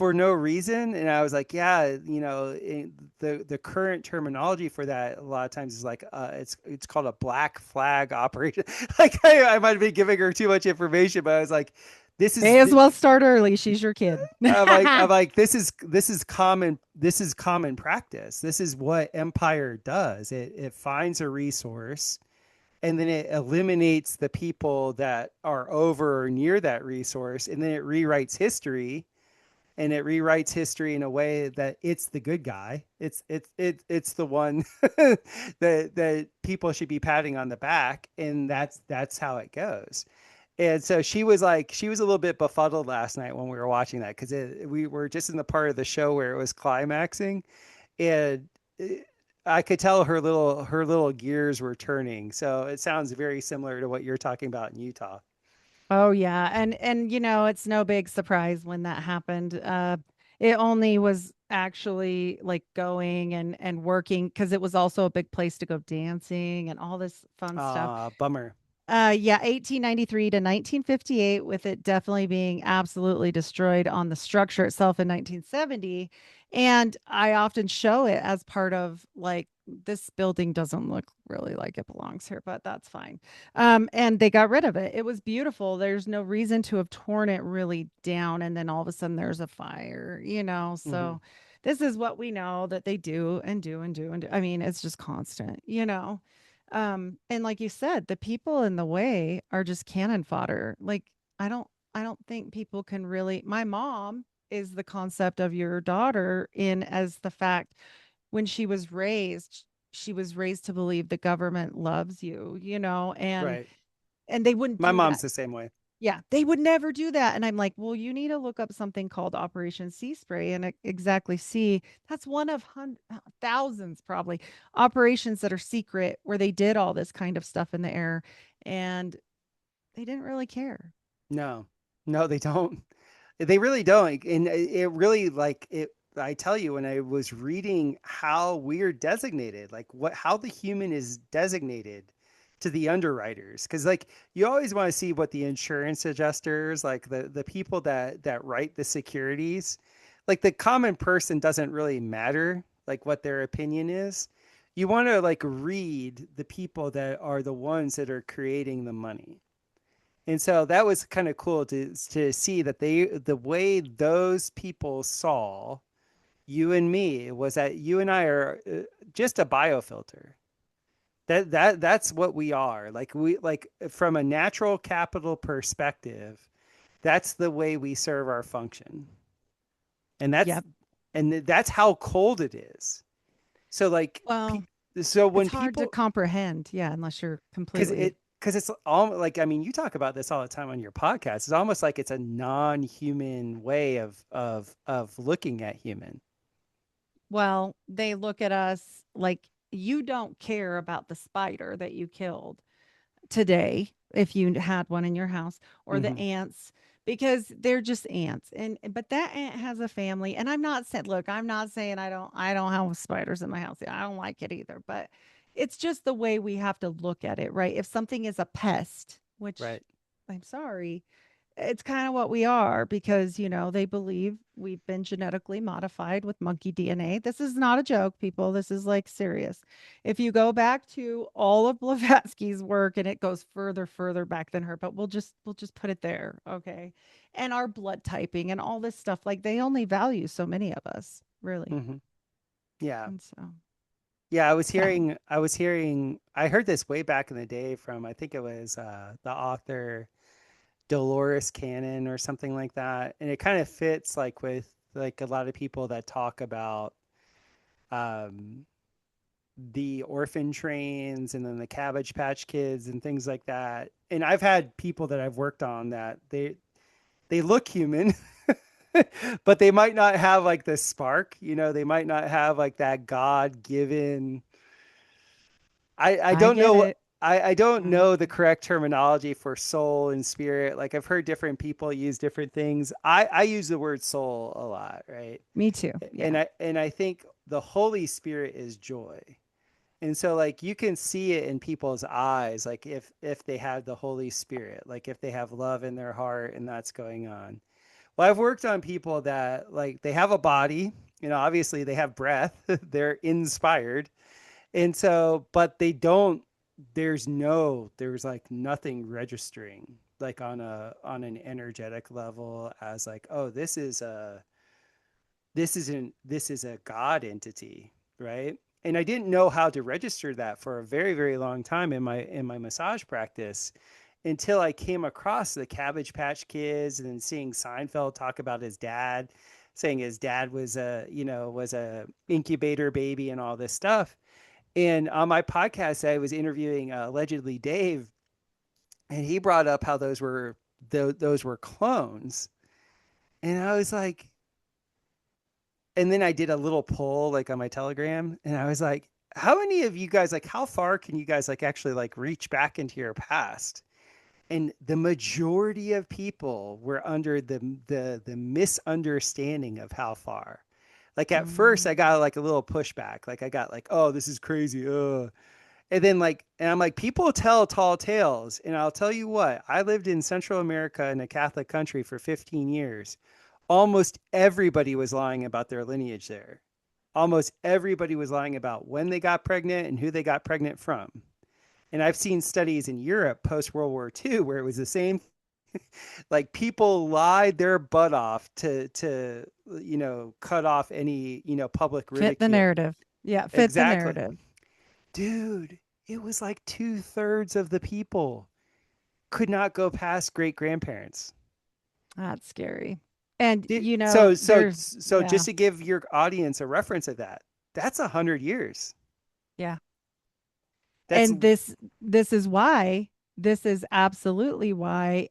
Speaker 4: no reason. And I was like, yeah, the current terminology for that a lot of times is like it's called a black flag operation. Like I might have been giving her too much information, but I was like, this is
Speaker 3: May as well start early. She's your kid.
Speaker 4: I'm like this is common practice. This is what Empire does. It finds a resource and then it eliminates the people that are over or near that resource, and then it rewrites history, and it rewrites history in a way that it's the good guy. It's the one that people should be patting on the back, and that's how it goes. And so she was a little bit befuddled last night when we were watching that, because we were just in the part of the show where it was climaxing, and I could tell her little gears were turning. So it sounds very similar to what you're talking about in Utah.
Speaker 3: Oh yeah, and it's no big surprise when that happened. It only was actually like going and working because it was also a big place to go dancing and all this fun stuff.
Speaker 4: Bummer.
Speaker 3: Yeah, 1893 to 1958, with it definitely being absolutely destroyed on the structure itself in 1970. And I often show it as part of like, this building doesn't look really like it belongs here, but that's fine. And they got rid of it. It was beautiful. There's no reason to have torn it really down. And then all of a sudden there's a fire.
Speaker 4: Hmm.
Speaker 3: So this is what we know that they do and do and do and do. I mean, it's just constant. And like you said, the people in the way are just cannon fodder. Like I don't think people can really. My mom is the concept of your daughter in as the fact when she was raised to believe the government loves you,
Speaker 4: Right.
Speaker 3: and they wouldn't
Speaker 4: My
Speaker 3: do
Speaker 4: mom's
Speaker 3: that.
Speaker 4: the same way.
Speaker 3: Yeah, they would never do that. And I'm like, well, you need to look up something called Operation Sea Spray and exactly see that's one of thousands probably operations that are secret where they did all this kind of stuff in the air and they didn't really care.
Speaker 4: No, no, they don't. They really don't. And it really like it. I tell you, when I was reading how we're designated, like how the human is designated to the underwriters, because like you always want to see what the insurance adjusters, like the people that write the securities, like the common person doesn't really matter, like what their opinion is. You want to like read the people that are the ones that are creating the money. And so that was kind of cool to see that the way those people saw you and me was that you and I are just a biofilter. That's what we are. Like we like from a natural capital perspective, that's the way we serve our function. And
Speaker 3: Yep.
Speaker 4: that's how cold it is. So like
Speaker 3: Well,
Speaker 4: so
Speaker 3: it's
Speaker 4: when
Speaker 3: hard to
Speaker 4: people
Speaker 3: comprehend. Yeah, unless you're
Speaker 4: because
Speaker 3: completely.
Speaker 4: it's all like, I mean, you talk about this all the time on your podcast. It's almost like it's a non-human way of looking at human.
Speaker 3: Well, they look at us like you don't care about the spider that you killed today if you had one in your house or the
Speaker 4: Hmm.
Speaker 3: ants because they're just ants and but that ant has a family and I'm not saying I don't have spiders in my house. I don't like it either, but it's just the way we have to look at it, right? If something is a pest, which
Speaker 4: Right.
Speaker 3: I'm sorry, it's kind of what we are because, they believe we've been genetically modified with monkey DNA. This is not a joke, people. This is like serious. If you go back to all of Blavatsky's work and it goes further back than her, but we'll just put it there, okay? And our blood typing and all this stuff, like they only value so many of us, really.
Speaker 4: Hmm. Yeah.
Speaker 3: And so
Speaker 4: Yeah,
Speaker 3: sad.
Speaker 4: I heard this way back in the day from, I think it was the author Dolores Cannon or something like that. And it kind of fits like with like a lot of people that talk about um, the orphan trains and then the Cabbage Patch Kids and things like that. And I've had people that I've worked on that they look human, but they might not have like the spark, you know, they might not have like that God given. I
Speaker 3: I
Speaker 4: don't
Speaker 3: get
Speaker 4: know what
Speaker 3: it.
Speaker 4: I don't
Speaker 3: Mm,
Speaker 4: know the correct terminology for soul and spirit. Like I've heard different people use different things. I use the word soul a lot, right?
Speaker 3: me too.
Speaker 4: And
Speaker 3: Yeah.
Speaker 4: I think the Holy Spirit is joy. And so like you can see it in people's eyes, like if they have the Holy Spirit, like if they have love in their heart and that's going on. Well, I've worked on people that like they have a body, you know, obviously they have breath, they're inspired. And so, but they don't, there's like nothing registering like on an energetic level as like, oh, this is a God entity, right? And I didn't know how to register that for a very, very long time in my massage practice until I came across the Cabbage Patch Kids and then seeing Seinfeld talk about his dad, saying his dad was was a incubator baby and all this stuff. And on my podcast, I was interviewing allegedly Dave, and he brought up how those were clones, and I was like, and then I did a little poll like on my Telegram, and I was like, how many of you guys like how far can you guys like actually like reach back into your past? And the majority of people were under the misunderstanding of how far. Like at first I
Speaker 3: Mm.
Speaker 4: got like a little pushback. Like I got like, oh, this is crazy. And then like, and I'm like, people tell tall tales. And I'll tell you what, I lived in Central America in a Catholic country for 15 years. Almost everybody was lying about their lineage there. Almost everybody was lying about when they got pregnant and who they got pregnant from. And I've seen studies in Europe post World War II where it was the same. Like people lied their butt off to cut off any public
Speaker 3: Fit the
Speaker 4: ridicule.
Speaker 3: narrative. Yeah. Fit the
Speaker 4: Exactly.
Speaker 3: narrative.
Speaker 4: Dude, it was like 2/3 of the people could not go past great grandparents.
Speaker 3: That's scary. And,
Speaker 4: So
Speaker 3: yeah.
Speaker 4: just to give your audience a reference of that, that's 100 years.
Speaker 3: Yeah.
Speaker 4: That's
Speaker 3: And this is absolutely why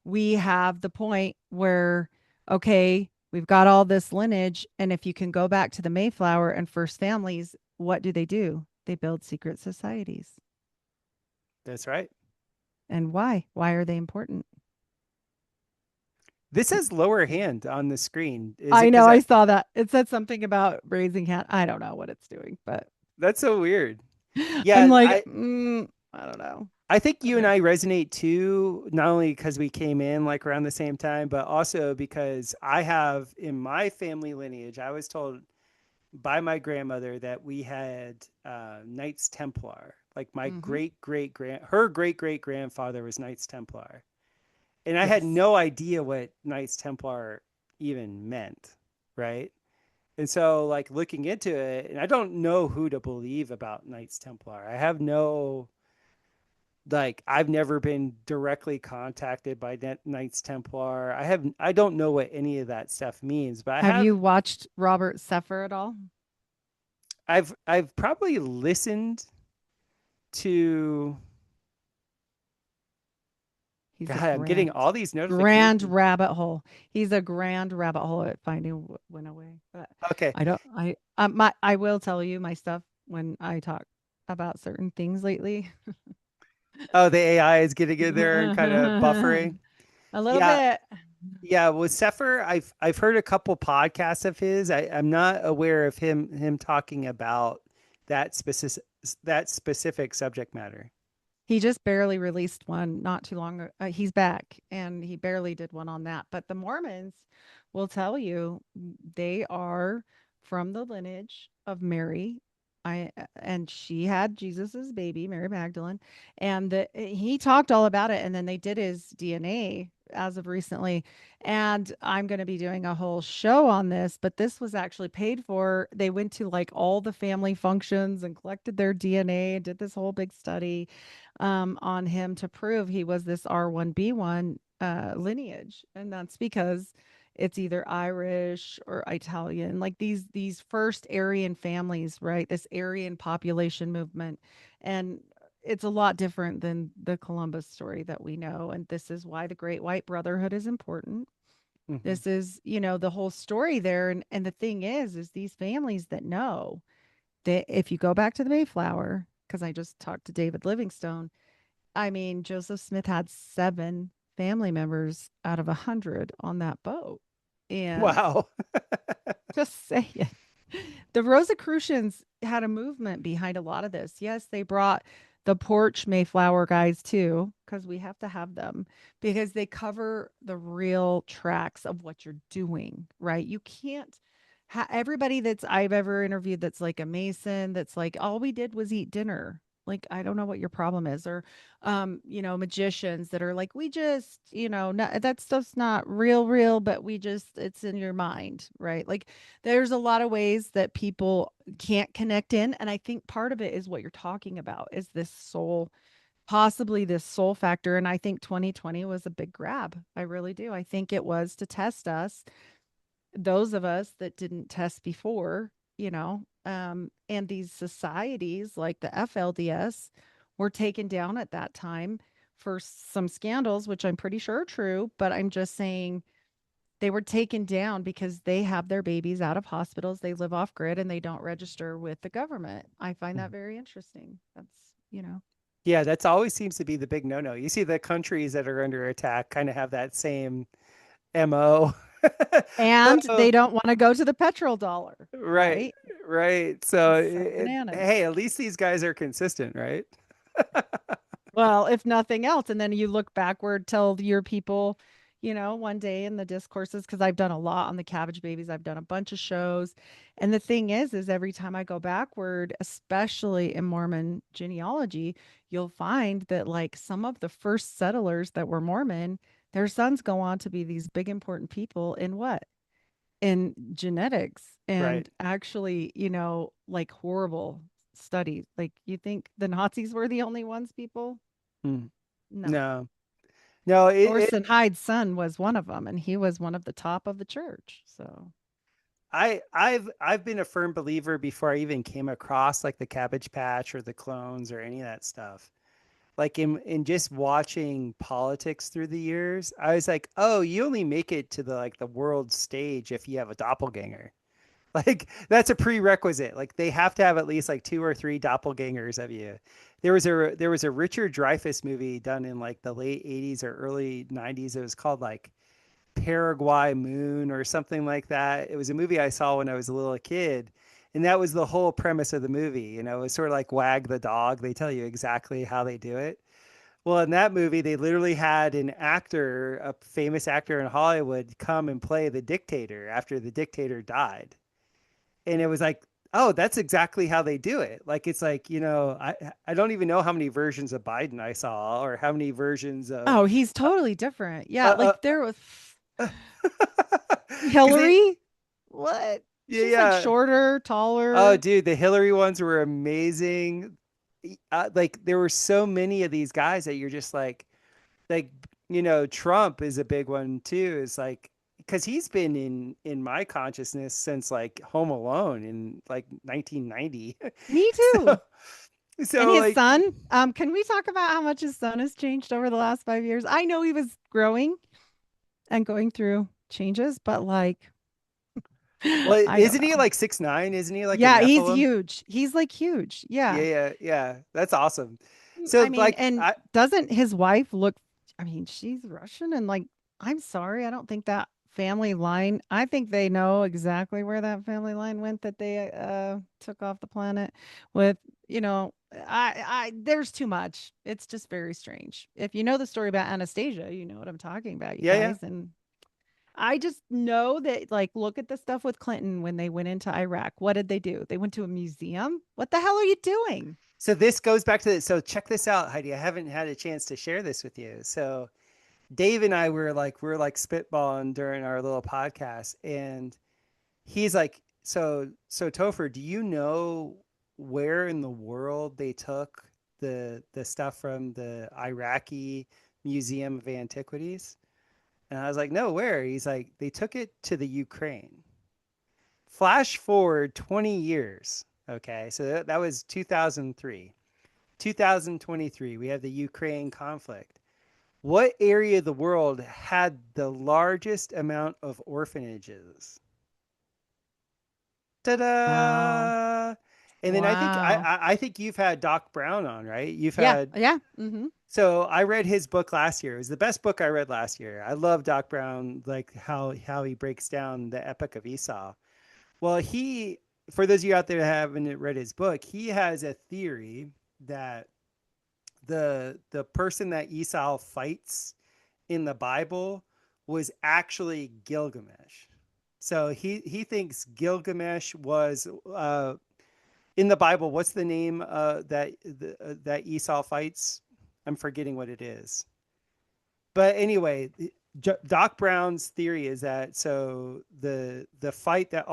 Speaker 3: we have the point where, okay, we've got all this lineage, and if you can go back to the Mayflower and first families, what do? They build secret societies.
Speaker 4: that's right.
Speaker 3: And why are they important?
Speaker 4: This says lower hand on the screen. Is it
Speaker 3: I know,
Speaker 4: because
Speaker 3: I
Speaker 4: I?
Speaker 3: saw that. It said something about raising hand. I don't know what it's doing, but
Speaker 4: That's so weird.
Speaker 3: I'm
Speaker 4: Yeah,
Speaker 3: like, I don't know.
Speaker 4: I think you and
Speaker 3: Okay.
Speaker 4: I resonate too, not only because we came in like around the same time, but also because I have in my family lineage, I was told by my grandmother that we had Knights Templar. Like my
Speaker 3: Mm-hmm.
Speaker 4: her great great grandfather was Knights Templar, and I had
Speaker 3: Yes.
Speaker 4: no idea what Knights Templar even meant, right? And so, like looking into it, and I don't know who to believe about Knights Templar. I have no like I've never been directly contacted by Knights Templar. I don't know what any of that stuff means, but
Speaker 3: Have you watched Robert Seffer at all?
Speaker 4: I've probably listened to.
Speaker 3: He's a
Speaker 4: God, I'm getting all these
Speaker 3: grand
Speaker 4: notifications.
Speaker 3: rabbit hole. He's a grand rabbit hole at finding what went away. But
Speaker 4: Okay.
Speaker 3: I don't, I will tell you my stuff when I talk about certain things lately.
Speaker 4: Oh, the AI is getting in there and kind of
Speaker 3: A
Speaker 4: buffering.
Speaker 3: little
Speaker 4: Yeah,
Speaker 3: bit.
Speaker 4: yeah. With Sefer, I've heard a couple podcasts of his. I'm not aware of him talking about that specific subject matter.
Speaker 3: He just barely released one not too long ago. He's back and he barely did one on that. But the Mormons will tell you they are from the lineage of Mary And she had Jesus's baby, Mary Magdalene, and he talked all about it. And then they did his DNA as of recently. And I'm going to be doing a whole show on this, but this was actually paid for. They went to like all the family functions and collected their DNA and did this whole big study on him to prove he was this R1B1 lineage. And that's because it's either Irish or Italian, like these first Aryan families, right? This Aryan population movement. And it's a lot different than the Columbus story that we know. And this is why the Great White Brotherhood is important.
Speaker 4: Hmm.
Speaker 3: This is, the whole story there. And the thing is these families that know that if you go back to the Mayflower, because I just talked to David Livingstone, I mean, Joseph Smith had 7 family members out of 100 on that boat. And
Speaker 4: Wow.
Speaker 3: just say it. The Rosicrucians had a movement behind a lot of this. Yes, they brought the porch Mayflower guys too, because we have to have them because they cover the real tracks of what you're doing, right? You can't everybody that's I've ever interviewed that's like a Mason, that's like, all we did was eat dinner. Like, I don't know what your problem is. Or, magicians that are like, we just, that stuff's not real, but it's in your mind, right? Like, there's a lot of ways that people can't connect in. And I think part of it is what you're talking about is this soul, possibly this soul factor. And I think 2020 was a big grab. I really do. I think it was to test us, those of us that didn't test before, and these societies like the FLDS were taken down at that time for some scandals, which I'm pretty sure are true, but I'm just saying they were taken down because they have their babies out of hospitals, they live off grid, and they don't register with the government. I find that very interesting. That's.
Speaker 4: Yeah, that's always seems to be the big no-no. You see the countries that are under attack kind of have that same MO.
Speaker 3: And
Speaker 4: So,
Speaker 3: they don't want to go to the petrodollar,
Speaker 4: right,
Speaker 3: right?
Speaker 4: right. So,
Speaker 3: It's so bananas.
Speaker 4: hey, at least these guys are consistent, right?
Speaker 3: Well, if nothing else, and then you look backward, tell your people, one day in the discourses, because I've done a lot on the Cabbage Babies, I've done a bunch of shows. And the thing is every time I go backward, especially in Mormon genealogy, you'll find that like some of the first settlers that were Mormon, their sons go on to be these big important people in what? In genetics,
Speaker 4: Right.
Speaker 3: and actually, like horrible studies. Like, you think the Nazis were the only ones, people?
Speaker 4: Hmm.
Speaker 3: No.
Speaker 4: No, no.
Speaker 3: Orson Hyde's son was one of them, and he was one of the top of the church. So,
Speaker 4: I've been a firm believer before I even came across like the Cabbage Patch or the clones or any of that stuff. Like in just watching politics through the years, I was like, oh, you only make it to the world stage if you have a doppelganger. Like that's a prerequisite. Like they have to have at least like 2 or 3 doppelgangers of you. There was a Richard Dreyfuss movie done in like the late 80s or early 90s. It was called like Paraguay Moon or something like that. It was a movie I saw when I was a little kid. And that was the whole premise of the movie. It was sort of like Wag the Dog. They tell you exactly how they do it. Well, in that movie, they literally had an actor, a famous actor in Hollywood, come and play the dictator after the dictator died. And it was like, oh, that's exactly how they do it. Like, it's like, I don't even know how many versions of Biden I saw or how many versions of,
Speaker 3: oh, he's totally different. Yeah,
Speaker 4: uh,
Speaker 3: like there was
Speaker 4: because they,
Speaker 3: Hillary. What?
Speaker 4: yeah,
Speaker 3: She's like
Speaker 4: yeah.
Speaker 3: shorter,
Speaker 4: Oh,
Speaker 3: taller.
Speaker 4: dude, the Hillary ones were amazing. Like, there were so many of these guys that you're just like Trump is a big one too. Is like because he's been in my consciousness since like Home Alone in like 1990.
Speaker 3: Me
Speaker 4: so
Speaker 3: too. And
Speaker 4: so
Speaker 3: his
Speaker 4: like
Speaker 3: son, can we talk about how much his son has changed over the last 5 years? I know he was growing and going through changes, but like,
Speaker 4: well,
Speaker 3: I don't
Speaker 4: isn't he
Speaker 3: know.
Speaker 4: like 6'9"? Isn't he like a
Speaker 3: Yeah, he's
Speaker 4: Nephilim?
Speaker 3: huge. He's like huge.
Speaker 4: Yeah,
Speaker 3: Yeah.
Speaker 4: yeah, yeah. That's awesome.
Speaker 3: I
Speaker 4: So
Speaker 3: mean,
Speaker 4: like
Speaker 3: and
Speaker 4: I
Speaker 3: doesn't his wife look, I mean, she's Russian, and like, I'm sorry, I don't think that family line, I think they know exactly where that family line went that they took off the planet with, there's too much. It's just very strange. If you know the story about Anastasia, you know what I'm talking about, you
Speaker 4: yeah, yeah.
Speaker 3: guys. And I just know that, like, look at the stuff with Clinton when they went into Iraq. What did they do? They went to a museum. What the hell are you doing?
Speaker 4: So this goes back to so check this out, Heidi. I haven't had a chance to share this with you. So Dave and I were like spitballing during our little podcast, and he's like, so Tophur, do you know where in the world they took the stuff from the Iraqi Museum of Antiquities? And I was like, no, where? He's like, they took it to the Ukraine. Flash forward 20 years. Okay, so that was 2003. 2023, we have the Ukraine conflict. What area of the world had the largest amount of orphanages?
Speaker 3: Wow.
Speaker 4: Ta-da! And then
Speaker 3: Wow.
Speaker 4: I think you've had Doc Brown on, right? You've
Speaker 3: Yeah.
Speaker 4: had
Speaker 3: Yeah. Mm-hmm.
Speaker 4: So I read his book last year. It was the best book I read last year. I love Doc Brown, like how he breaks down the Epic of Esau. Well, for those of you out there that haven't read his book, he has a theory that the person that Esau fights in the Bible was actually Gilgamesh. So he thinks Gilgamesh was in the Bible. What's the name that Esau fights? I'm forgetting what it is. But anyway, Doc Brown's theory is that so the fight that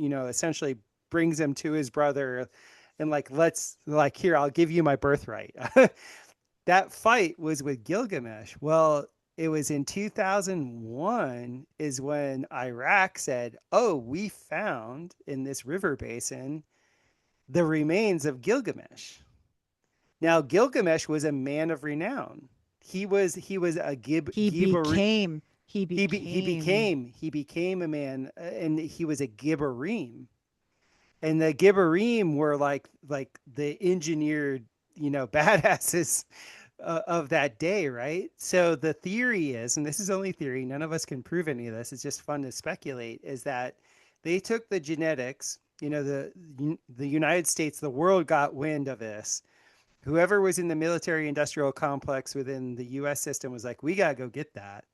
Speaker 4: essentially brings him to his brother and like let's like here I'll give you my birthright. That fight was with Gilgamesh. Well, it was in 2001 is when Iraq said, "Oh, we found in this river basin the remains of Gilgamesh." Now, Gilgamesh was a man of renown. He was a
Speaker 3: He became. He became.
Speaker 4: he became a man, and he was a Gibberim. And the Gibberim were like the engineered, badasses of that day, right? So the theory is, and this is only theory, none of us can prove any of this. It's just fun to speculate. Is that they took the genetics, the United States, the world got wind of this. Whoever was in the military industrial complex within the US system was like, we got to go get that.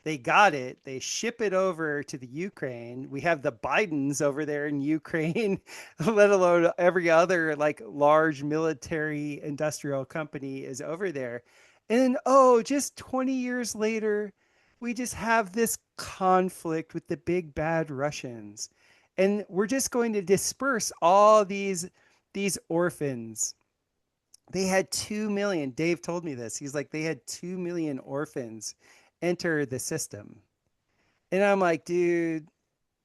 Speaker 4: They got it. They ship it over to the Ukraine. We have the Bidens over there in Ukraine, let alone every other like large military industrial company is over there. And then, just 20 years later, we just have this conflict with the big bad Russians. And we're just going to disperse all these orphans. They had 2 million. Dave told me this. He's like, they had 2 million orphans enter the system. And I'm like, dude,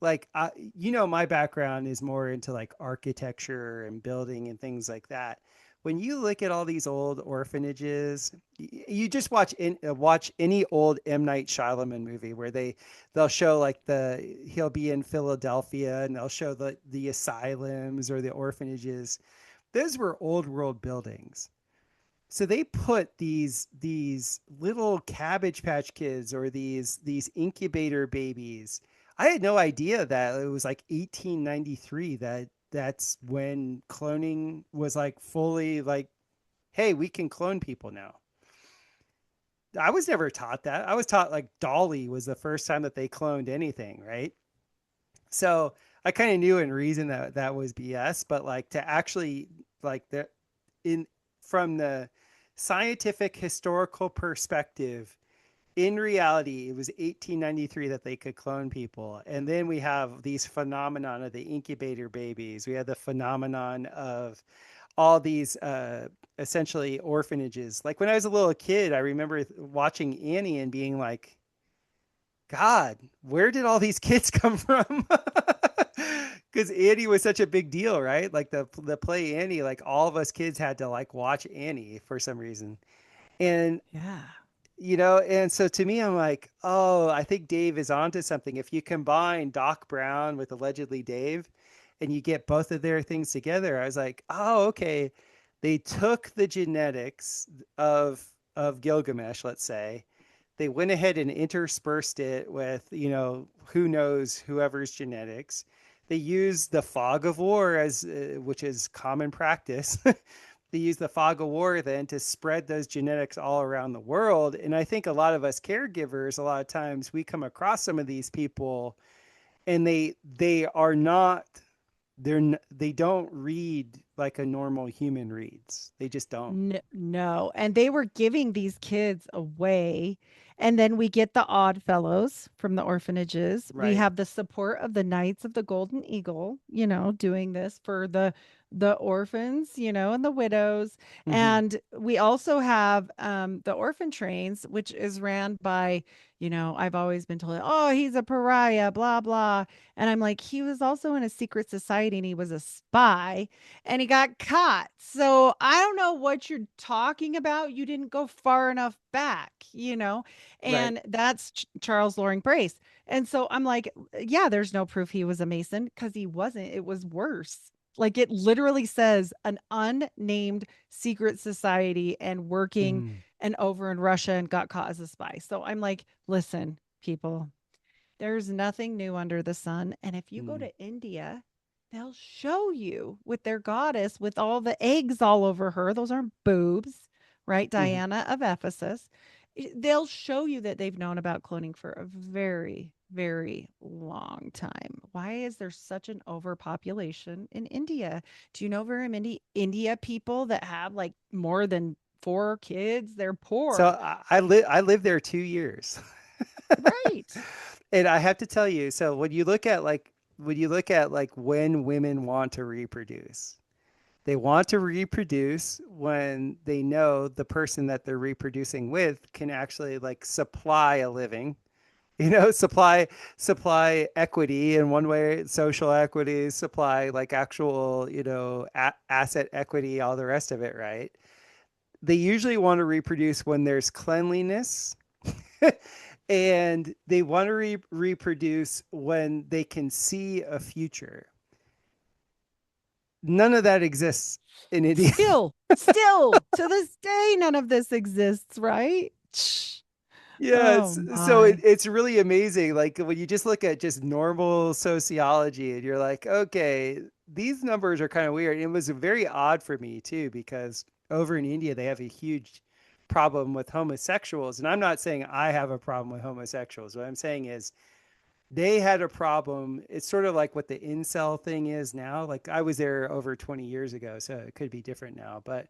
Speaker 4: like, my background is more into like architecture and building and things like that. When you look at all these old orphanages, you just watch any old M. Night Shyamalan movie where they'll show like he'll be in Philadelphia and they'll show the asylums or the orphanages. Those were old world buildings. So they put these little Cabbage Patch Kids or these incubator babies. I had no idea that it was like 1893 that's when cloning was like fully like, hey, we can clone people now. I was never taught that. I was taught like Dolly was the first time that they cloned anything, right? So I kind of knew in reason that was BS, but like to actually like from the scientific historical perspective, in reality, it was 1893 that they could clone people. And then we have these phenomenon of the incubator babies. We have the phenomenon of all these essentially orphanages. Like when I was a little kid, I remember watching Annie and being like, God, where did all these kids come from? Because Annie was such a big deal, right? Like the play Annie, like all of us kids had to like watch Annie for some reason. And
Speaker 3: Yeah.
Speaker 4: and so to me, I'm like, oh, I think Dave is onto something. If you combine Doc Brown with allegedly Dave and you get both of their things together, I was like, oh, okay. They took the genetics of Gilgamesh, let's say. They went ahead and interspersed it with, who knows, whoever's genetics. They used the fog of war as which is common practice. they use the fog of war then to spread those genetics all around the world. And I think a lot of us caregivers, a lot of times we come across some of these people, and they are not they don't read like a normal human reads. They just don't.
Speaker 3: No. And they were giving these kids away. And then we get the odd fellows from the orphanages. We
Speaker 4: Right.
Speaker 3: have the support of the Knights of the Golden Eagle, doing this for the orphans, and the widows.
Speaker 4: Hmm.
Speaker 3: And we also have the orphan trains, which is ran by, I've always been told, oh, he's a pariah, blah, blah. And I'm like, he was also in a secret society and he was a spy and he got caught. So I don't know what you're talking about. You didn't go far enough back.
Speaker 4: Right.
Speaker 3: And that's Charles Loring Brace. And so I'm like, yeah, there's no proof he was a Mason because he wasn't. It was worse. Like it literally says an unnamed secret society and working
Speaker 4: Mm.
Speaker 3: and over in Russia and got caught as a spy. So I'm like, listen, people, there's nothing new under the sun. And if you go
Speaker 4: Mm.
Speaker 3: to India, they'll show you with their goddess with all the eggs all over her. Those aren't boobs, right?
Speaker 4: Hmm.
Speaker 3: Diana of Ephesus. They'll show you that they've known about cloning for a very, very long time. Why is there such an overpopulation in India? Do you know very many India people that have like more than 4 kids? They're
Speaker 4: So
Speaker 3: poor.
Speaker 4: I lived there 2 years.
Speaker 3: Right.
Speaker 4: And I have to tell you, so when you look at when women want to reproduce, they want to reproduce when they know the person that they're reproducing with can actually like supply a living, supply equity in one way, social equity, supply like actual, asset equity, all the rest of it, right? They usually want to reproduce when there's cleanliness and they want to reproduce when they can see a future. None of that exists in India.
Speaker 3: Still to this day, none of this exists, right? Oh
Speaker 4: Yes. So
Speaker 3: my.
Speaker 4: it's really amazing. Like when you just look at just normal sociology and you're like, okay, these numbers are kind of weird. It was very odd for me too, because over in India, they have a huge problem with homosexuals. And I'm not saying I have a problem with homosexuals. What I'm saying is they had a problem. It's sort of like what the incel thing is now. Like I was there over 20 years ago, so it could be different now. But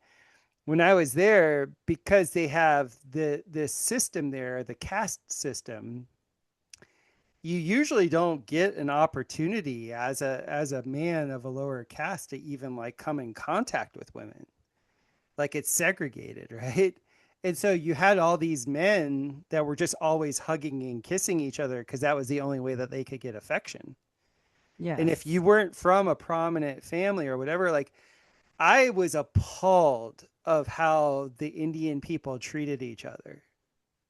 Speaker 4: when I was there, because they have this system there, the caste system, you usually don't get an opportunity as a man of a lower caste to even like come in contact with women. Like it's segregated, right? And so you had all these men that were just always hugging and kissing each other because that was the only way that they could get affection. And if you
Speaker 3: Yes.
Speaker 4: weren't from a prominent family or whatever, like I was appalled of how the Indian people treated each other.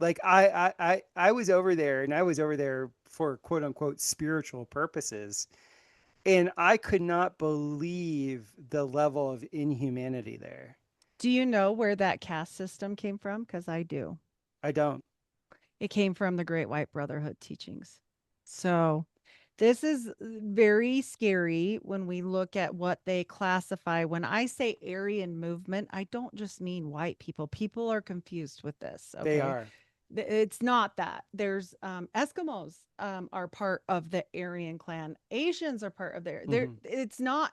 Speaker 4: Like I was over there and I was over there for quote unquote spiritual purposes. And I could not believe the level of inhumanity there.
Speaker 3: Do you know where that caste system came from? Because I do.
Speaker 4: I don't.
Speaker 3: It came from the Great White Brotherhood teachings. So this is very scary when we look at what they classify. When I say Aryan movement, I don't just mean white people. People are confused with this.
Speaker 4: They
Speaker 3: Okay.
Speaker 4: are.
Speaker 3: It's not that. There's Eskimos are part of the Aryan clan. Asians are part of there. There
Speaker 4: Hmm.
Speaker 3: it's not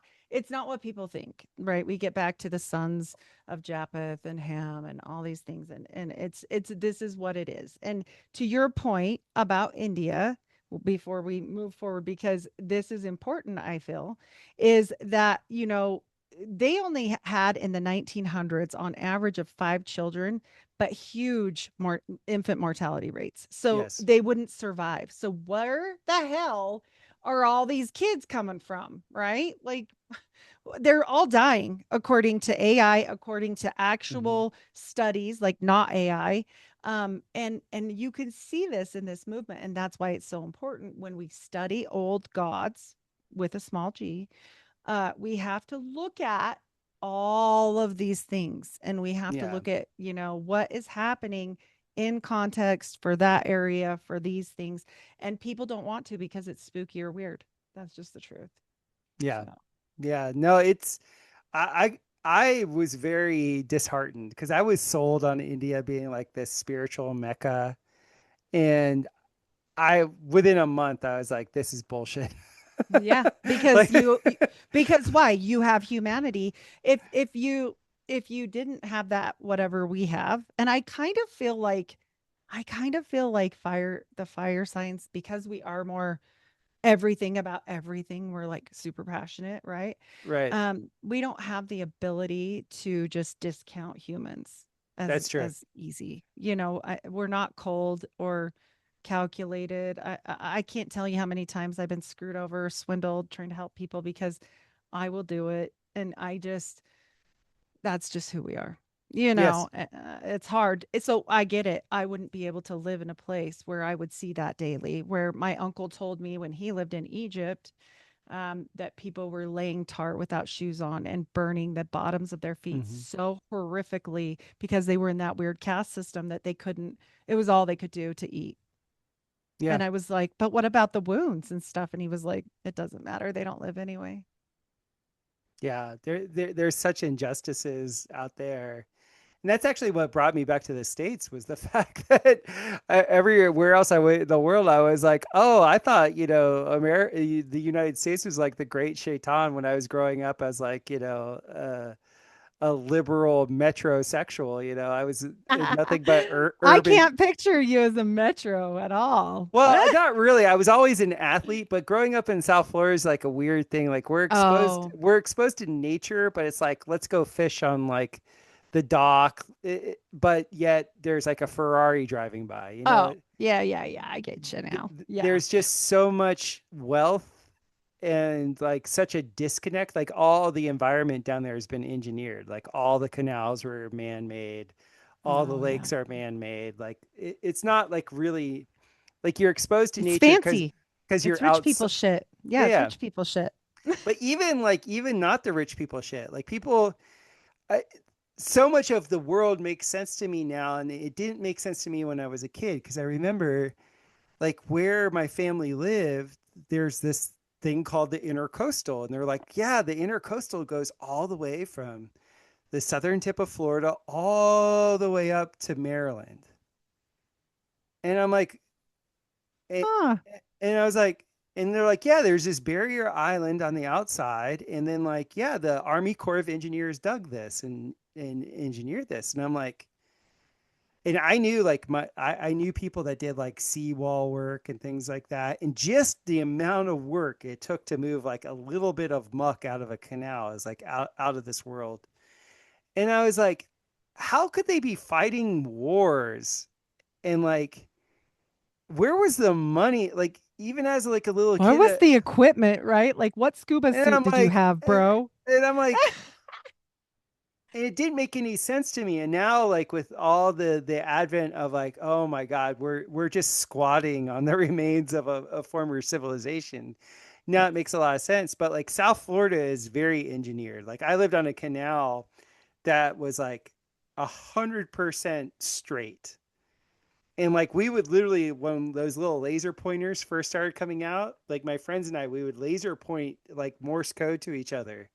Speaker 3: what people think, right? We get back to the sons of Japheth and Ham and all these things and it's this is what it is. And to your point about India, before we move forward because this is important I feel is that they only had in the 1900s on average of 5 children but huge infant mortality rates. So
Speaker 4: Yes.
Speaker 3: they wouldn't survive. So where the hell are all these kids coming from? Right? Like they're all dying according to AI, according to
Speaker 4: Hmm.
Speaker 3: actual studies, like not AI. And you can see this in this movement. And that's why it's so important when we study old gods with a small g, we have to look at all of these things and we have to
Speaker 4: Yeah.
Speaker 3: look at, what is happening in context for that area for these things. And people don't want to because it's spooky or weird. That's just the truth.
Speaker 4: Yeah.
Speaker 3: So,
Speaker 4: Yeah. No, it's I was very disheartened because I was sold on India being like this spiritual mecca. And within a month, I was like, this is bullshit.
Speaker 3: Yeah, because
Speaker 4: Like,
Speaker 3: because why? You have humanity. If you didn't have that whatever we have, and I kind of feel like the fire signs, because we are more everything about everything. We're like super passionate, right?
Speaker 4: right.
Speaker 3: We don't have the ability to just discount humans
Speaker 4: That's true.
Speaker 3: as easy. We're not cold or calculated. I can't tell you how many times I've been screwed over, swindled, trying to help people because I will do it. And that's just who we are.
Speaker 4: Yes.
Speaker 3: It's hard. So I get it. I wouldn't be able to live in a place where I would see that daily, where my uncle told me when he lived in Egypt, that people were laying tar without shoes on and burning the bottoms of their feet
Speaker 4: Hmm.
Speaker 3: so horrifically because they were in that weird caste system that they couldn't, it was all they could do to eat.
Speaker 4: Yeah.
Speaker 3: And I was like, but what about the wounds and stuff? And he was like, it doesn't matter. They don't live anyway.
Speaker 4: Yeah. There's such injustices out there. And that's actually what brought me back to the States was the fact that everywhere else I went in the world, I was like, oh, I thought, the United States was like the great shaitan when I was growing up as like, a liberal metrosexual. I was nothing but
Speaker 3: I
Speaker 4: urban.
Speaker 3: can't picture you as a metro at all.
Speaker 4: Well, not really. I was always an athlete, but growing up in South Florida is like a weird thing. Like
Speaker 3: Oh,
Speaker 4: we're exposed to nature, but it's like let's go fish on like the dock, but yet there's like a Ferrari driving by.
Speaker 3: oh, yeah, yeah, yeah. I get you now. Yeah.
Speaker 4: There's just so much wealth and like such a disconnect. Like all the environment down there has been engineered. Like all the canals were man-made, all the
Speaker 3: Oh, yeah.
Speaker 4: lakes are man-made. Like it's not like really like you're exposed to
Speaker 3: It's
Speaker 4: nature
Speaker 3: fancy.
Speaker 4: because
Speaker 3: It's
Speaker 4: you're
Speaker 3: rich
Speaker 4: out.
Speaker 3: people shit. Yeah, it's
Speaker 4: Yeah,
Speaker 3: rich people shit.
Speaker 4: but even not the rich people shit. Like people, I, so much of the world makes sense to me now, and it didn't make sense to me when I was a kid because I remember like where my family lived. There's this thing called the intercoastal, and they're like, yeah, the intercoastal goes all the way from the southern tip of Florida all the way up to Maryland, and I'm like, and,
Speaker 3: Huh.
Speaker 4: and I was like, and they're like, yeah, there's this barrier island on the outside. And then like, yeah, the Army Corps of Engineers dug this and engineered this. And I'm like, and I knew like I knew people that did like seawall work and things like that. And just the amount of work it took to move like a little bit of muck out of a canal is like out of this world. And I was like, how could they be fighting wars and like where was the money? Like even as like a little
Speaker 3: What
Speaker 4: kid,
Speaker 3: was the equipment, right? Like, what scuba
Speaker 4: and
Speaker 3: suit
Speaker 4: I'm
Speaker 3: did you
Speaker 4: like,
Speaker 3: have, bro?
Speaker 4: and I'm like, and it didn't make any sense to me. And now, like with all the advent of like, oh my God, we're just squatting on the remains of a former civilization. Now it makes a lot of sense. But like South Florida is very engineered. Like I lived on a canal that was like 100% straight. And like we would literally, when those little laser pointers first started coming out, like my friends and I, we would laser point like Morse code to each other.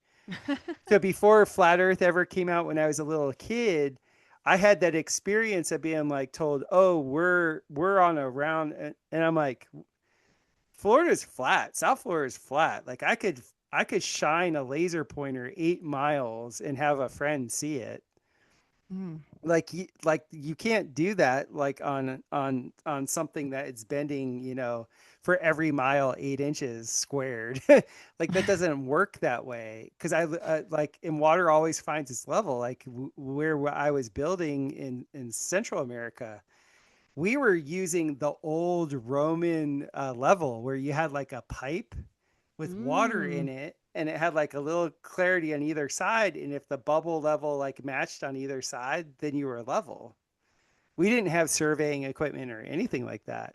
Speaker 4: So before Flat Earth ever came out when I was a little kid, I had that experience of being like told, "Oh, we're on a round," and I'm like, "Florida's flat. South Florida is flat. Like I could shine a laser pointer 8 miles and have a friend see it."
Speaker 3: Mm.
Speaker 4: Like you can't do that like on something that it's bending for every mile 8 inches squared. Like that doesn't work that way because like in water always finds its level. Like where I was building in Central America, we were using the old Roman level where you had like a pipe with water in
Speaker 3: Mm.
Speaker 4: it and it had like a little clarity on either side. And if the bubble level like matched on either side, then you were level. We didn't have surveying equipment or anything like that.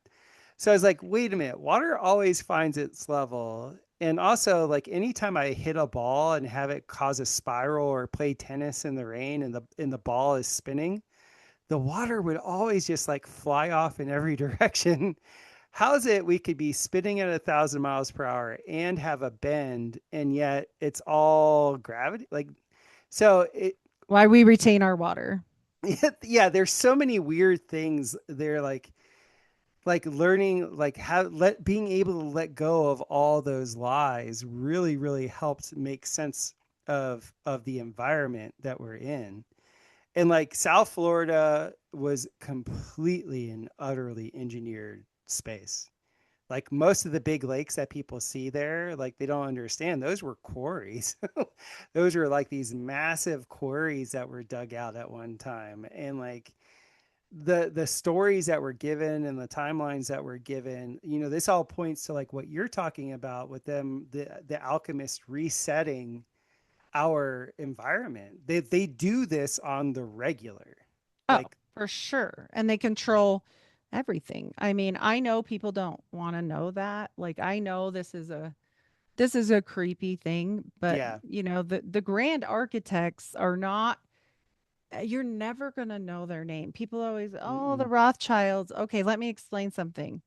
Speaker 4: So I was like, wait a minute, water always finds its level. And also, like anytime I hit a ball and have it cause a spiral or play tennis in the rain and the ball is spinning, the water would always just like fly off in every direction. How is it we could be spinning at 1,000 miles per hour and have a bend, and yet it's all gravity? Like So it,
Speaker 3: Why we retain our water.
Speaker 4: yeah, there's so many weird things. They're like learning, like how being able to let go of all those lies really, really helped make sense of the environment that we're in. And like South Florida was completely and utterly engineered space. Like most of the big lakes that people see there, like they don't understand those were quarries. Those were like these massive quarries that were dug out at one time. And like the stories that were given and the timelines that were given, this all points to like what you're talking about with them, the alchemists resetting our environment. They do this on the regular.
Speaker 3: Oh,
Speaker 4: Like,
Speaker 3: for sure. And they control everything. I mean, I know people don't want to know that. Like I know this is a creepy thing, but
Speaker 4: yeah.
Speaker 3: the grand architects are not you're never going to know their name. People always, "Oh, the
Speaker 4: Mm-mm.
Speaker 3: Rothschilds." Okay, let me explain something.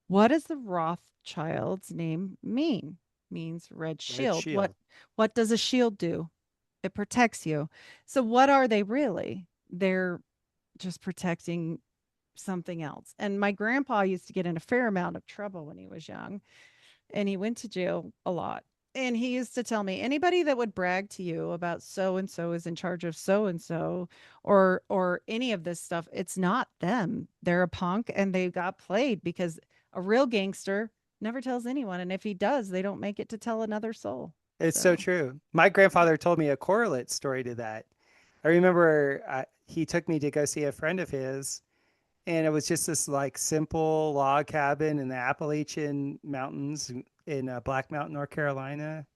Speaker 3: What does the Rothschild's name mean? Means red
Speaker 4: Red
Speaker 3: shield. What
Speaker 4: shield.
Speaker 3: what does a shield do? It protects you. So what are they really? They're just protecting something else. And my grandpa used to get in a fair amount of trouble when he was young, and he went to jail a lot. And he used to tell me anybody that would brag to you about so and so is in charge of so and so or any of this stuff, it's not them. They're a punk and they got played because a real gangster never tells anyone, and if he does, they don't make it to tell another soul.
Speaker 4: It's so
Speaker 3: So,
Speaker 4: true. My
Speaker 3: yeah.
Speaker 4: grandfather told me a correlate story to that. I remember he took me to go see a friend of his, and it was just this like simple log cabin in the Appalachian Mountains in Black Mountain, North Carolina.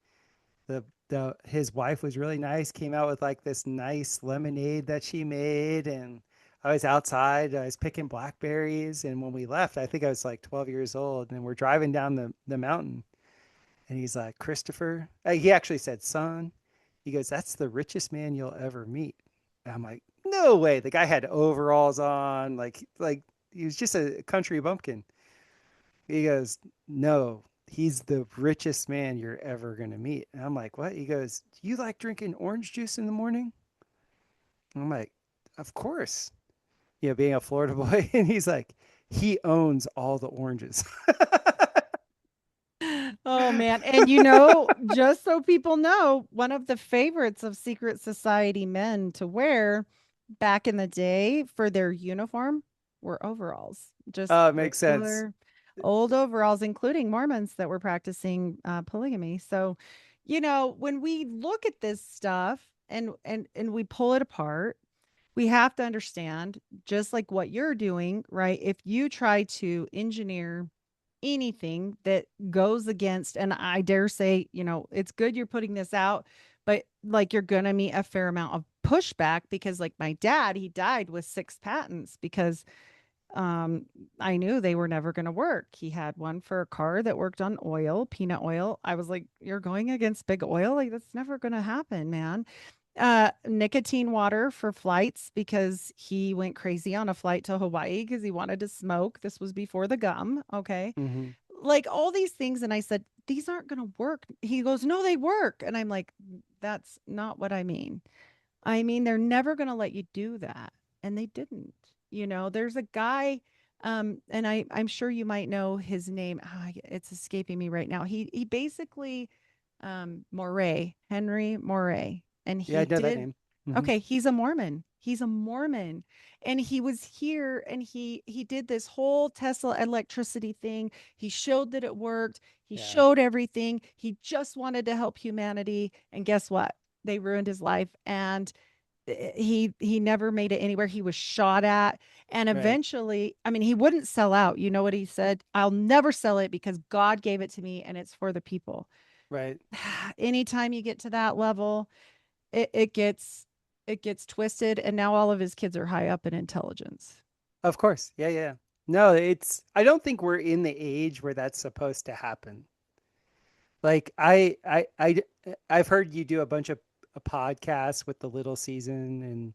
Speaker 4: The his wife was really nice, came out with like this nice lemonade that she made, and I was outside, I was picking blackberries, and when we left, I think I was like 12 years old, and we're driving down the mountain, and he's like, Christopher, he actually said, son, he goes, that's the richest man you'll ever meet. And I'm like, no way. The guy had overalls on, like he was just a country bumpkin. He goes, no, he's the richest man you're ever going to meet. And I'm like, what? He goes, do you like drinking orange juice in the morning? And I'm like, of course, being a Florida boy. And he's like, he owns all the oranges.
Speaker 3: Oh man. And just so people know, one of the favorites of secret society men to wear back in the day for their uniform were overalls. Just
Speaker 4: Oh, it makes sense.
Speaker 3: regular old overalls, including Mormons that were practicing polygamy. So, when we look at this stuff and we pull it apart, we have to understand, just like what you're doing, right? If you try to engineer anything that goes against, and I dare say, it's good you're putting this out, but like you're going to meet a fair amount of pushback because like my dad, he died with 6 patents because um I knew they were never going to work. He had one for a car that worked on oil, peanut oil. I was like, you're going against big oil? Like that's never going to happen, man. Nicotine water for flights because he went crazy on a flight to Hawaii because he wanted to smoke. This was before the gum, okay?
Speaker 4: Hmm.
Speaker 3: Like all these things, and I said, these aren't going to work. He goes, no, they work. And I'm like, that's not what I mean. I mean, they're never going to let you do that. And they didn't. There's a guy, and I'm sure you might know his name. It's escaping me right now. He basically, Moray, Henry Moray, and
Speaker 4: Yeah, I
Speaker 3: he
Speaker 4: know that
Speaker 3: did.
Speaker 4: name. Hmm.
Speaker 3: Okay, he's a Mormon. He's a Mormon. And he was here and he did this whole Tesla electricity thing. He showed that it worked. He
Speaker 4: Yeah,
Speaker 3: showed everything. He just wanted to help humanity. And guess what? They ruined his life. And he never made it anywhere. He was shot at, and
Speaker 4: right,
Speaker 3: eventually, I mean, he wouldn't sell out. You know what he said? I'll never sell it because God gave it to me and it's for the people.
Speaker 4: right.
Speaker 3: Anytime you get to that level, it gets twisted, and now all of his kids are high up in intelligence.
Speaker 4: Of course. Yeah, yeah. No, I don't think we're in the age where that's supposed to happen. Like I've heard you do a bunch of podcasts with the little season,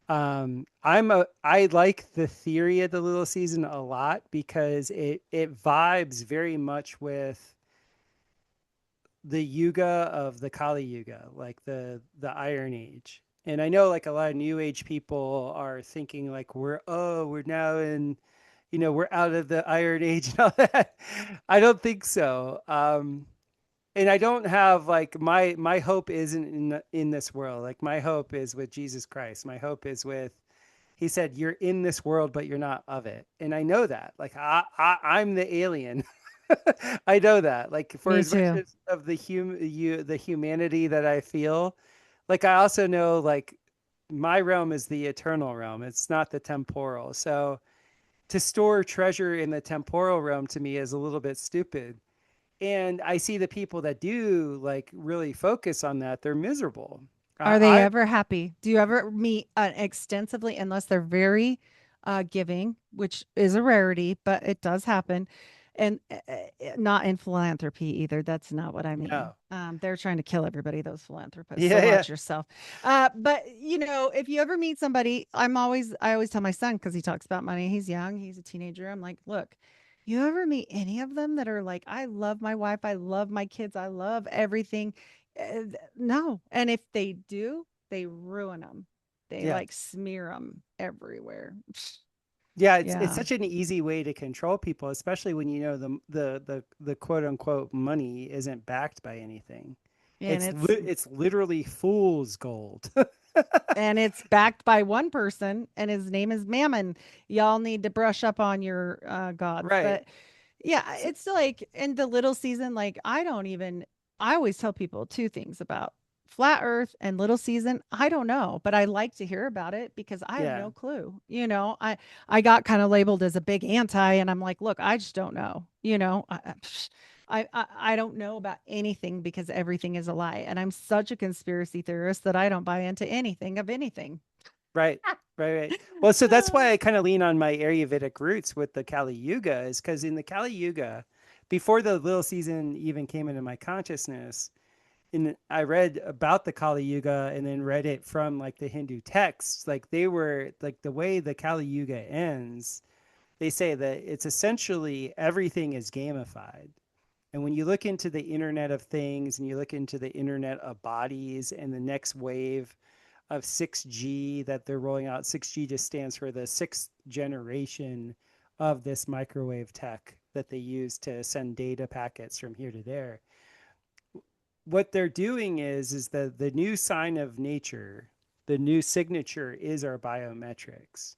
Speaker 4: and I like the theory of the little season a lot because it vibes very much with the yuga of the Kali Yuga, like the Iron Age. And I know like a lot of New Age people are thinking like we're now in, we're out of the Iron Age and all that. I don't think so. And I don't have like my hope isn't in this world. Like my hope is with Jesus Christ. My hope is with, he said, you're in this world, but you're not of it. And I know that. Like I'm the alien. I know that. Like for
Speaker 3: Me
Speaker 4: as much
Speaker 3: too.
Speaker 4: as of the humanity that I feel, like I also know like my realm is the eternal realm. It's not the temporal. So to store treasure in the temporal realm to me is a little bit stupid. And I see the people that do like really focus on that, they're miserable.
Speaker 3: Are they
Speaker 4: I
Speaker 3: ever happy? Do you ever meet extensively, unless they're very giving, which is a rarity, but it does happen. And not in philanthropy either. That's not what I mean.
Speaker 4: no.
Speaker 3: They're trying to kill everybody, those philanthropists. So
Speaker 4: Yeah, yeah.
Speaker 3: watch yourself. But if you ever meet somebody, I always tell my son, because he talks about money. He's young, he's a teenager. I'm like, look, you ever meet any of them that are like, I love my wife, I love my kids, I love everything. No. And if they do, they ruin them. They
Speaker 4: Yeah.
Speaker 3: like smear them everywhere.
Speaker 4: Yeah, it's
Speaker 3: Yeah.
Speaker 4: such an easy way to control people, especially when you know the quote unquote money isn't backed by anything.
Speaker 3: And
Speaker 4: It's literally fool's gold.
Speaker 3: it's backed by one person, and his name is Mammon. Y'all need to brush up on your gods.
Speaker 4: Right.
Speaker 3: But yeah,
Speaker 4: So,
Speaker 3: it's like in the little season, like I always tell people two things about flat earth and little season. I don't know, but I like to hear about it because I have
Speaker 4: yeah.
Speaker 3: no clue. I got kind of labeled as a big anti, and I'm like, look, I just don't know. I don't know about anything because everything is a lie. And I'm such a conspiracy theorist that I don't buy into anything of anything.
Speaker 4: Right. Right, right. Well, so that's why I kind of lean on my Ayurvedic roots with the Kali Yuga, is because in the Kali Yuga, before the little season even came into my consciousness, I read about the Kali Yuga and then read it from like the Hindu texts. Like they were like the way the Kali Yuga ends, they say that it's essentially everything is gamified. And when you look into the Internet of Things and you look into the Internet of Bodies and the next wave of 6G that they're rolling out, 6G just stands for the sixth generation of this microwave tech that they use to send data packets from here to there. What they're doing is the new sign of nature, the new signature is our biometrics.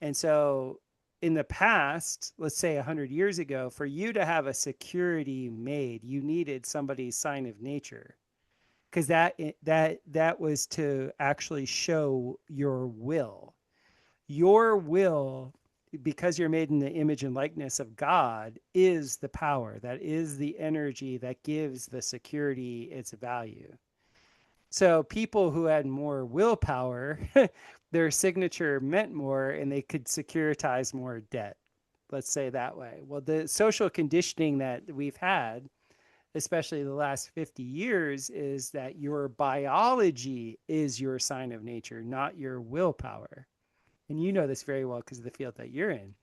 Speaker 4: And so in the past, let's say 100 years ago, for you to have a security made, you needed somebody's sign of nature, because that was to actually show your will, because you're made in the image and likeness of God, is the power, that is the energy that gives the security its value. So people who had more willpower, their signature meant more and they could securitize more debt. Let's say that way. Well, the social conditioning that we've had, especially the last 50 years, is that your biology is your sign of nature, not your willpower. And you know this very well because of the field that you're in.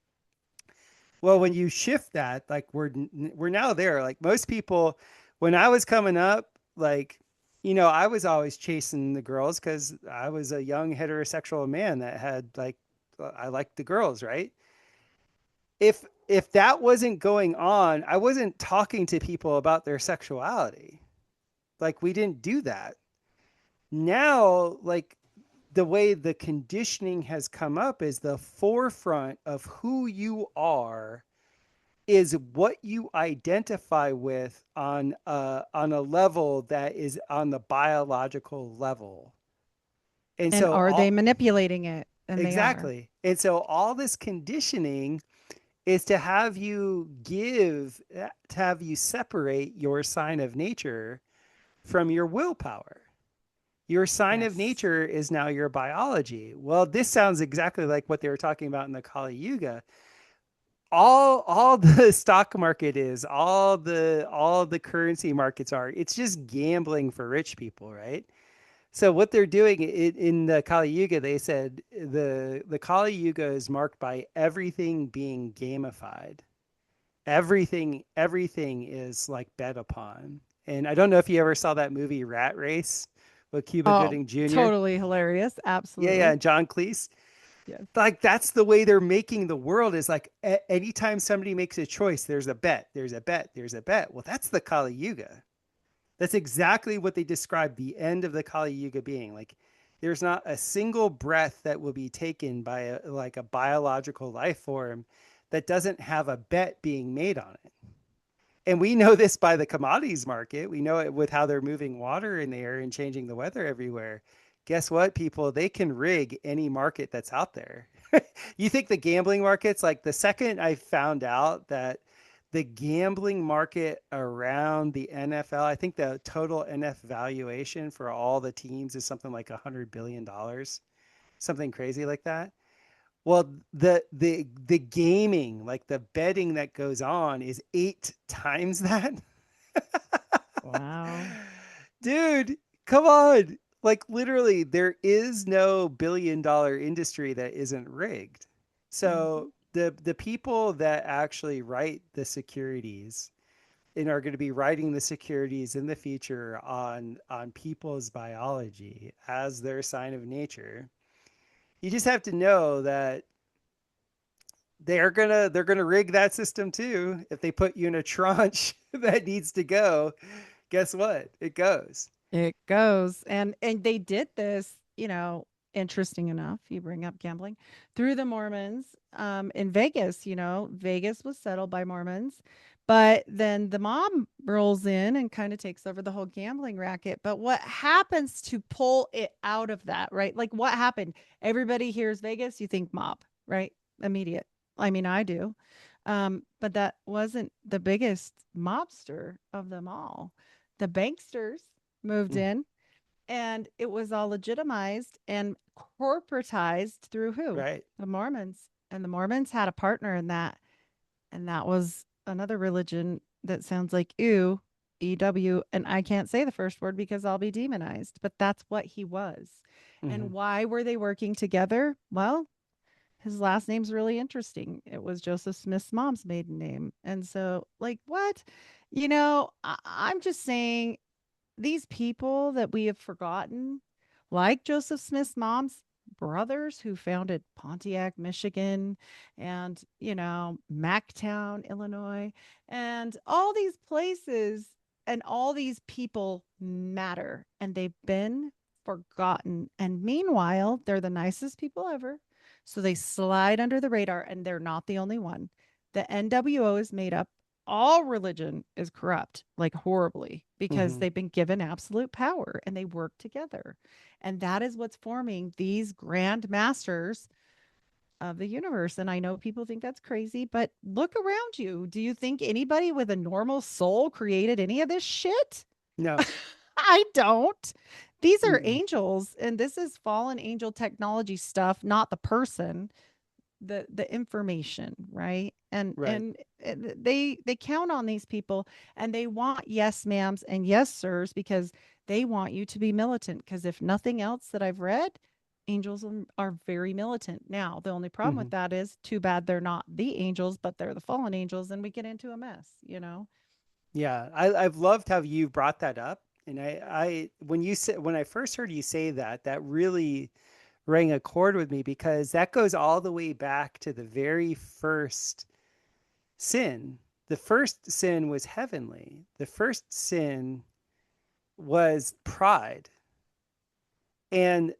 Speaker 4: Well, when you shift that, like we're now there. Like most people, when I was coming up, like, I was always chasing the girls because I was a young heterosexual man that had like, I liked the girls, right? If that wasn't going on, I wasn't talking to people about their sexuality. Like we didn't do that. Now, like the way the conditioning has come up is the forefront of who you are is what you identify with on a level that is on the biological level. And
Speaker 3: And
Speaker 4: so
Speaker 3: are they
Speaker 4: all
Speaker 3: manipulating it? And they are.
Speaker 4: exactly. And so all this conditioning is to have you separate your sign of nature from your willpower. Your sign of
Speaker 3: Yes.
Speaker 4: nature is now your biology. Well, this sounds exactly like what they were talking about in the Kali Yuga. All the stock market is, all the currency markets are, it's just gambling for rich people, right? So what they're doing in the Kali Yuga, they said the Kali Yuga is marked by everything being gamified. Everything is like bet upon. And I don't know if you ever saw that movie Rat Race with Cuba
Speaker 3: Oh,
Speaker 4: Gooding Jr.
Speaker 3: totally hilarious.
Speaker 4: Yeah,
Speaker 3: Absolutely.
Speaker 4: and John Cleese.
Speaker 3: Yes.
Speaker 4: Like that's the way they're making the world is like anytime somebody makes a choice, there's a bet, there's a bet, there's a bet. Well, that's the Kali Yuga. That's exactly what they describe the end of the Kali Yuga being. Like there's not a single breath that will be taken by a biological life form that doesn't have a bet being made on it. And we know this by the commodities market. We know it with how they're moving water in the air and changing the weather everywhere. Guess what, people? They can rig any market that's out there. You think the gambling markets, like the second I found out that the gambling market around the NFL, I think the total NF valuation for all the teams is something like $100 billion, something crazy like that. Well, the gaming, like the betting that goes on is 8 times that.
Speaker 3: Wow.
Speaker 4: Dude, come on. Like literally, there is no billion-dollar industry that isn't rigged.
Speaker 3: Mhm.
Speaker 4: So the people that actually write the securities and are going to be writing the securities in the future on people's biology as their sign of nature, you just have to know that they're gonna rig that system too. If they put you in a tranche that needs to go, guess what? It goes.
Speaker 3: It goes. And they did this, interesting enough, you bring up gambling, through the Mormons in Vegas, Vegas was settled by Mormons. But then the mom rolls in and kind of takes over the whole gambling racket. But what happens to pull it out of that, right? Like what happened? Everybody hears Vegas, you think mob, right? Immediate. I mean, I do. But that wasn't the biggest mobster of them all. The banksters moved
Speaker 4: Mhm.
Speaker 3: in and it was all legitimized and corporatized through who?
Speaker 4: Right.
Speaker 3: The Mormons. And the Mormons had a partner in that. And that was another religion that sounds like ew, EW. And I can't say the first word because I'll be demonized, but that's what he was.
Speaker 4: Hmm.
Speaker 3: And why were they working together? Well, his last name's really interesting. It was Joseph Smith's mom's maiden name. And so, like, what? I'm just saying these people that we have forgotten, like Joseph Smith's mom's brothers who founded Pontiac, Michigan, and, Mactown, Illinois, and all these places and all these people matter and they've been forgotten. And meanwhile, they're the nicest people ever. So they slide under the radar and they're not the only one. The NWO is made up all religion is corrupt, like horribly, because
Speaker 4: Hmm.
Speaker 3: they've been given absolute power and they work together. And that is what's forming these grand masters of the universe. And I know people think that's crazy, but look around you. Do you think anybody with a normal soul created any of this shit?
Speaker 4: No.
Speaker 3: I don't. These are
Speaker 4: Mm-mm.
Speaker 3: angels, and this is fallen angel technology stuff, not the person, the information, right? and
Speaker 4: Right.
Speaker 3: and they count on these people and they want yes ma'ams and yes sirs because they want you to be militant, because if nothing else that I've read, angels are very militant. Now the only problem with
Speaker 4: Hmm.
Speaker 3: that is too bad they're not the angels but they're the fallen angels and we get into a mess.
Speaker 4: Yeah, I've loved how you brought that up. And when I first heard you say that, that really rang a chord with me because that goes all the way back to the very first sin. The first sin was heavenly. The first sin was pride. And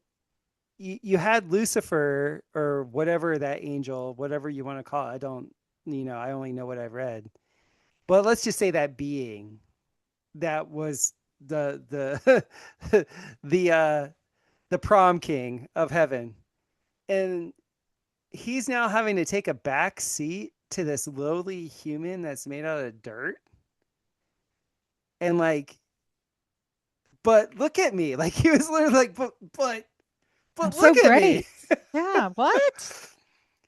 Speaker 4: you had Lucifer or whatever that angel, whatever you want to call it. I don't, I only know what I've read. But let's just say that being that was the the the prom king of heaven. And he's now having to take a back seat to this lowly human that's made out of dirt. And like, but look at me. Like he was literally like,
Speaker 3: I'm
Speaker 4: but
Speaker 3: so
Speaker 4: look at me.
Speaker 3: great. Yeah, what?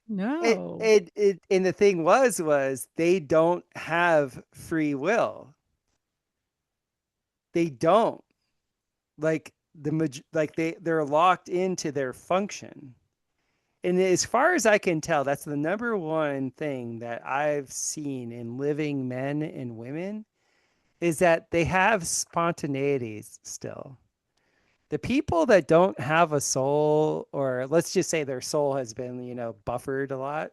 Speaker 3: No.
Speaker 4: And the thing was they don't have free will. They don't. Like like they're locked into their function. And as far as I can tell, that's the number one thing that I've seen in living men and women is that they have spontaneity still. The people that don't have a soul, or let's just say their soul has been, buffered a lot,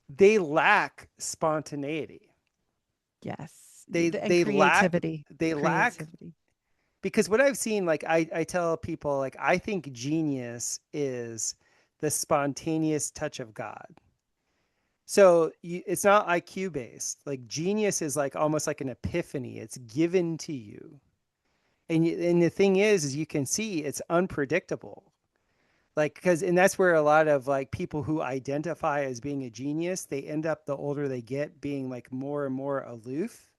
Speaker 4: they lack spontaneity.
Speaker 3: Yes.
Speaker 4: They
Speaker 3: And
Speaker 4: they lack
Speaker 3: creativity.
Speaker 4: they lack
Speaker 3: Creativity.
Speaker 4: because what I've seen, like I tell people, like I think genius is the spontaneous touch of God. So it's not IQ based. Like genius is like almost like an epiphany. It's given to you. And the thing is you can see it's unpredictable. Like, and that's where a lot of like people who identify as being a genius, they end up the older they get being like more and more aloof,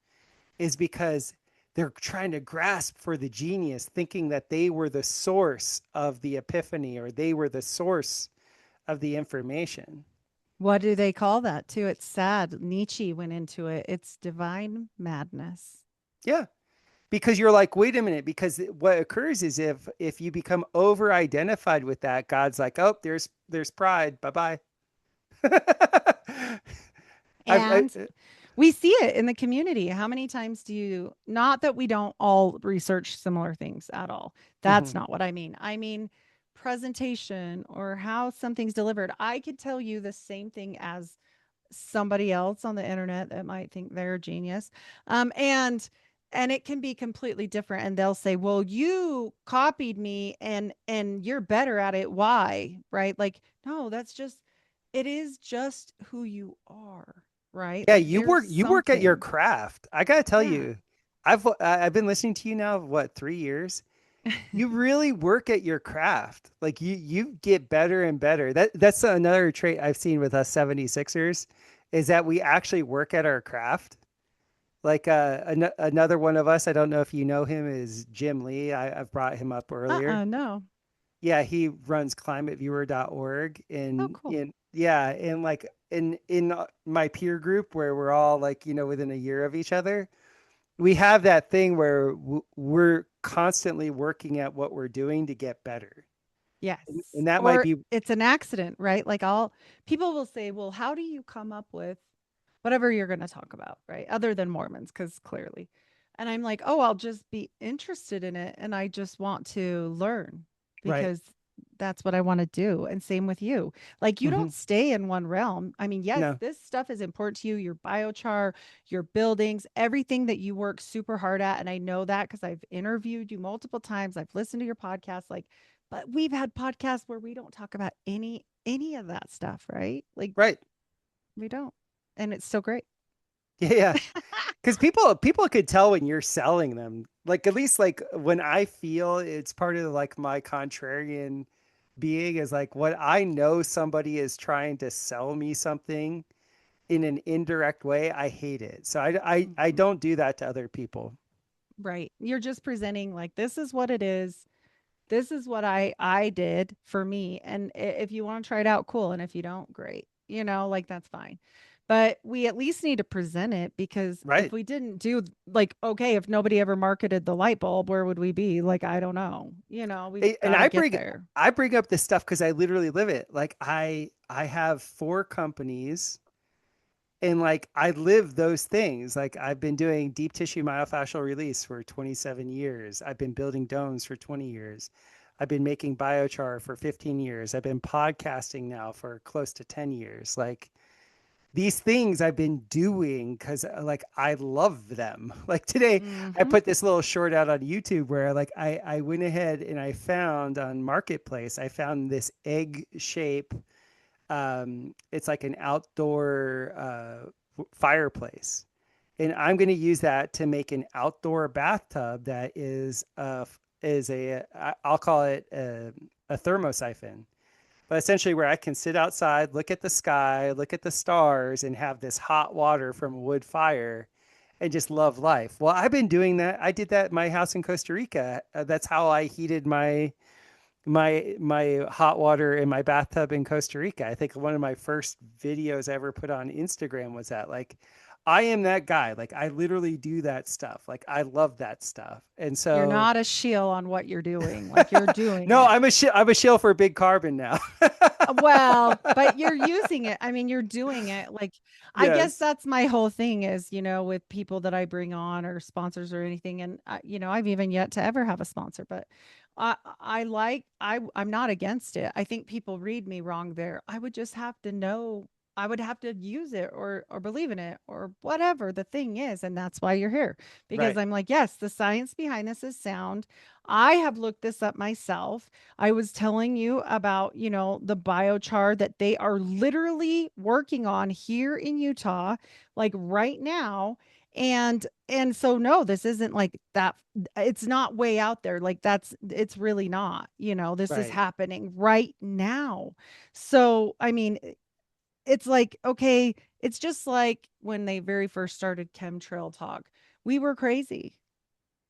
Speaker 4: is because they're trying to grasp for the genius, thinking that they were the source of the epiphany or they were the source of the information.
Speaker 3: What do they call that too? It's sad. Nietzsche went into it. It's divine madness.
Speaker 4: Yeah. Because you're like, wait a minute, because what occurs is if you become over identified with that, God's like, oh, there's pride. Bye-bye. I,
Speaker 3: And we see it in the community. How many times do you, not that we don't all research similar things at all. That's
Speaker 4: mhm.
Speaker 3: not what I mean. I mean, presentation or how something's delivered. I could tell you the same thing as somebody else on the internet that might think they're a genius. And it can be completely different. And they'll say, well, you copied me and you're better at it. Why? Right? Like, no, that's just, it is just who you are. Right?
Speaker 4: Yeah,
Speaker 3: Like there's
Speaker 4: you work at your
Speaker 3: something.
Speaker 4: craft. I gotta tell
Speaker 3: Yeah.
Speaker 4: you, I've been listening to you now, what, 3 years? You really work at your craft. Like you get better and better. That's another trait I've seen with us 76ers is that we actually work at our craft. Like another one of us, I don't know if you know him, is Jim Lee. I've brought him up earlier.
Speaker 3: No.
Speaker 4: Yeah, he runs climateviewer.org
Speaker 3: Oh,
Speaker 4: and
Speaker 3: cool.
Speaker 4: and like in my peer group where we're all like, within a year of each other, we have that thing where we're constantly working at what we're doing to get better.
Speaker 3: Yes.
Speaker 4: And that might
Speaker 3: Or
Speaker 4: be
Speaker 3: it's an accident, right? Like people will say, well, how do you come up with whatever you're going to talk about, right? Other than Mormons, because clearly. And I'm like, oh, I'll just be interested in it. And I just want to learn
Speaker 4: right.
Speaker 3: because that's what I want to do. And same with you. Like, you
Speaker 4: Hmm.
Speaker 3: don't stay in one realm. I mean, yes,
Speaker 4: No,
Speaker 3: this stuff is important to you, your biochar, your buildings, everything that you work super hard at. And I know that because I've interviewed you multiple times. I've listened to your podcast. Like, but we've had podcasts where we don't talk about any of that stuff, right? Like,
Speaker 4: right.
Speaker 3: we don't. And it's still great.
Speaker 4: Yeah. Because people could tell when you're selling them. Like at least like when I feel it's part of like my contrarian being is like what I know somebody is trying to sell me something in an indirect way, I hate it. So I
Speaker 3: Mhm.
Speaker 4: don't do that to other people.
Speaker 3: Right. You're just presenting like this is what it is. This is what I did for me. And if you want to try it out, cool. And if you don't, great. Like that's fine. But we at least need to present it because if
Speaker 4: Right.
Speaker 3: we didn't do like, okay, if nobody ever marketed the light bulb, where would we be? Like, I don't know. We've
Speaker 4: And
Speaker 3: got to get there.
Speaker 4: I bring up this stuff because I literally live it. Like I have 4 companies and like I live those things. Like I've been doing deep tissue myofascial release for 27 years. I've been building domes for 20 years. I've been making biochar for 15 years. I've been podcasting now for close to 10 years. Like these things I've been doing because like I love them. Like today, I
Speaker 3: Hmm.
Speaker 4: put this little short out on YouTube where like I went ahead and I found on Marketplace, I found this egg shape. It's like an outdoor fireplace, and I'm going to use that to make an outdoor bathtub that is I'll call it a thermosiphon, but essentially where I can sit outside, look at the sky, look at the stars, and have this hot water from a wood fire and just love life. Well, I've been doing that. I did that at my house in Costa Rica. That's how I heated my hot water in my bathtub in Costa Rica. I think one of my first videos I ever put on Instagram was that like I am that guy. Like I literally do that stuff. Like I love that stuff. And
Speaker 3: You're
Speaker 4: so
Speaker 3: not a shill on what you're doing. Like you're doing
Speaker 4: no,
Speaker 3: it.
Speaker 4: I'm a shill for big carbon now.
Speaker 3: Well, but you're using it. I mean, you're doing it. Like, I guess
Speaker 4: Yes.
Speaker 3: that's my whole thing is, with people that I bring on or sponsors or anything. And, I've even yet to ever have a sponsor, but I'm not against it. I think people read me wrong there. I would just have to know, I would have to use it or believe in it or whatever the thing is. And that's why you're here because
Speaker 4: Right.
Speaker 3: I'm like, yes, the science behind this is sound. I have looked this up myself. I was telling you about, the biochar that they are literally working on here in Utah, like right now. And so no, this isn't like that. It's not way out there. Like it's really not, this is
Speaker 4: Right.
Speaker 3: happening right now. So, I mean, it's like, okay, it's just like when they very first started chemtrail talk. We were crazy,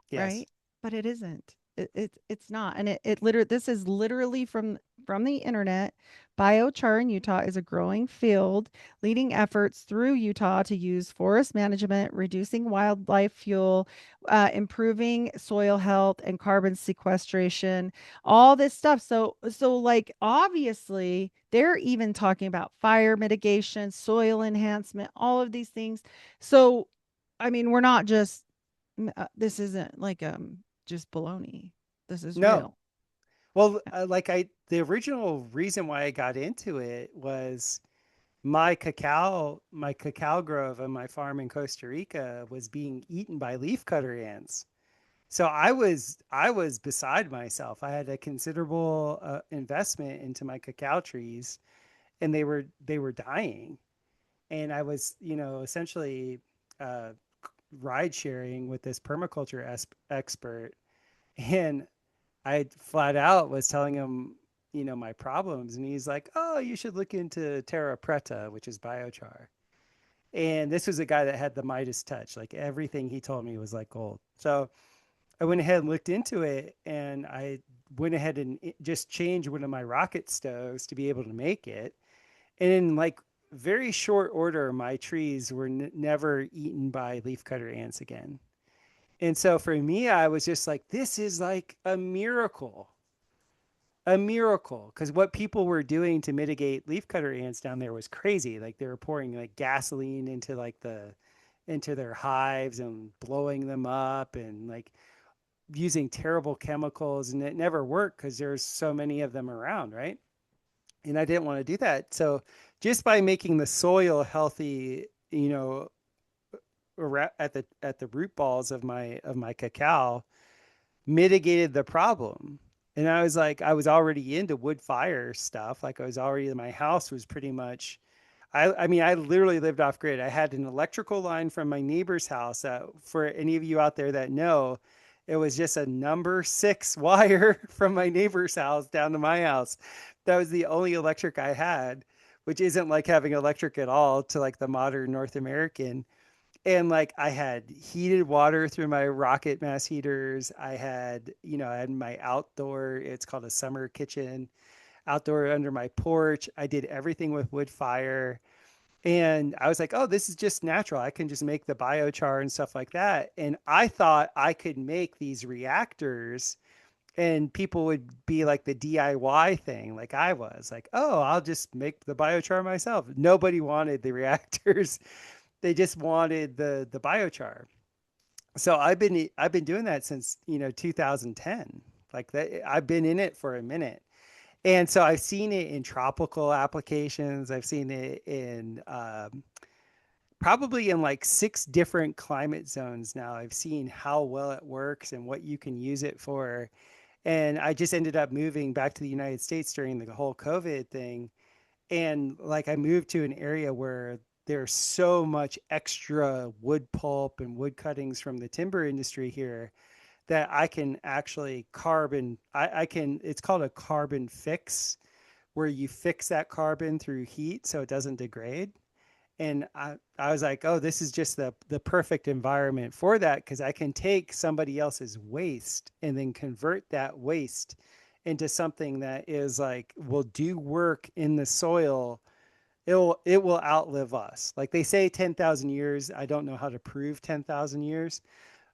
Speaker 4: Yes.
Speaker 3: right? But it isn't. It's not. And it literally this is literally from the internet. Biochar in Utah is a growing field, leading efforts through Utah to use forest management, reducing wildlife fuel, improving soil health and carbon sequestration, all this stuff. So like obviously they're even talking about fire mitigation, soil enhancement, all of these things. So I mean, we're not just this isn't like just baloney. This is
Speaker 4: No.
Speaker 3: real.
Speaker 4: Well, the original reason why I got into it was my cacao grove on my farm in Costa Rica was being eaten by leafcutter ants. So I was beside myself. I had a considerable investment into my cacao trees, and they were dying. And I was, essentially uh, ride sharing with this permaculture expert, and I flat out was telling him, my problems, and he's like, "Oh, you should look into terra preta, which is biochar." And this was a guy that had the Midas touch. Like everything he told me was like gold. So I went ahead and looked into it, and I went ahead and just changed one of my rocket stoves to be able to make it. And in like very short order, my trees were never eaten by leafcutter ants again. And so for me, I was just like, this is like a miracle. Because what people were doing to mitigate leafcutter ants down there was crazy. Like they were pouring like gasoline into their hives and blowing them up and like using terrible chemicals, and it never worked because there's so many of them around, right? And I didn't want to do that. So just by making the soil healthy, at the root balls of my cacao, mitigated the problem. And I was already into wood fire stuff. Like I was already, my house was pretty much, I mean, I literally lived off grid. I had an electrical line from my neighbor's house. For any of you out there that know, it was just a number 6 wire from my neighbor's house down to my house. That was the only electric I had, which isn't like having electric at all to like the modern North American. And like I had heated water through my rocket mass heaters. I had my outdoor, it's called a summer kitchen, outdoor under my porch. I did everything with wood fire. And I was like, oh, this is just natural. I can just make the biochar and stuff like that. And I thought I could make these reactors and people would be like the DIY thing, like I was like, oh, I'll just make the biochar myself. Nobody wanted the reactors. They just wanted the biochar. So I've been doing that since 2010. Like that, I've been in it for a minute, and so I've seen it in tropical applications. I've seen it in probably in like 6 different climate zones now. I've seen how well it works and what you can use it for. And I just ended up moving back to the United States during the whole COVID thing, and like I moved to an area where there's so much extra wood pulp and wood cuttings from the timber industry here that I can actually I can, it's called a carbon fix, where you fix that carbon through heat so it doesn't degrade. And I was like, oh, this is just the perfect environment for that, because I can take somebody else's waste and then convert that waste into something that is like will do work in the soil it will outlive us. Like they say 10,000 years. I don't know how to prove 10,000 years,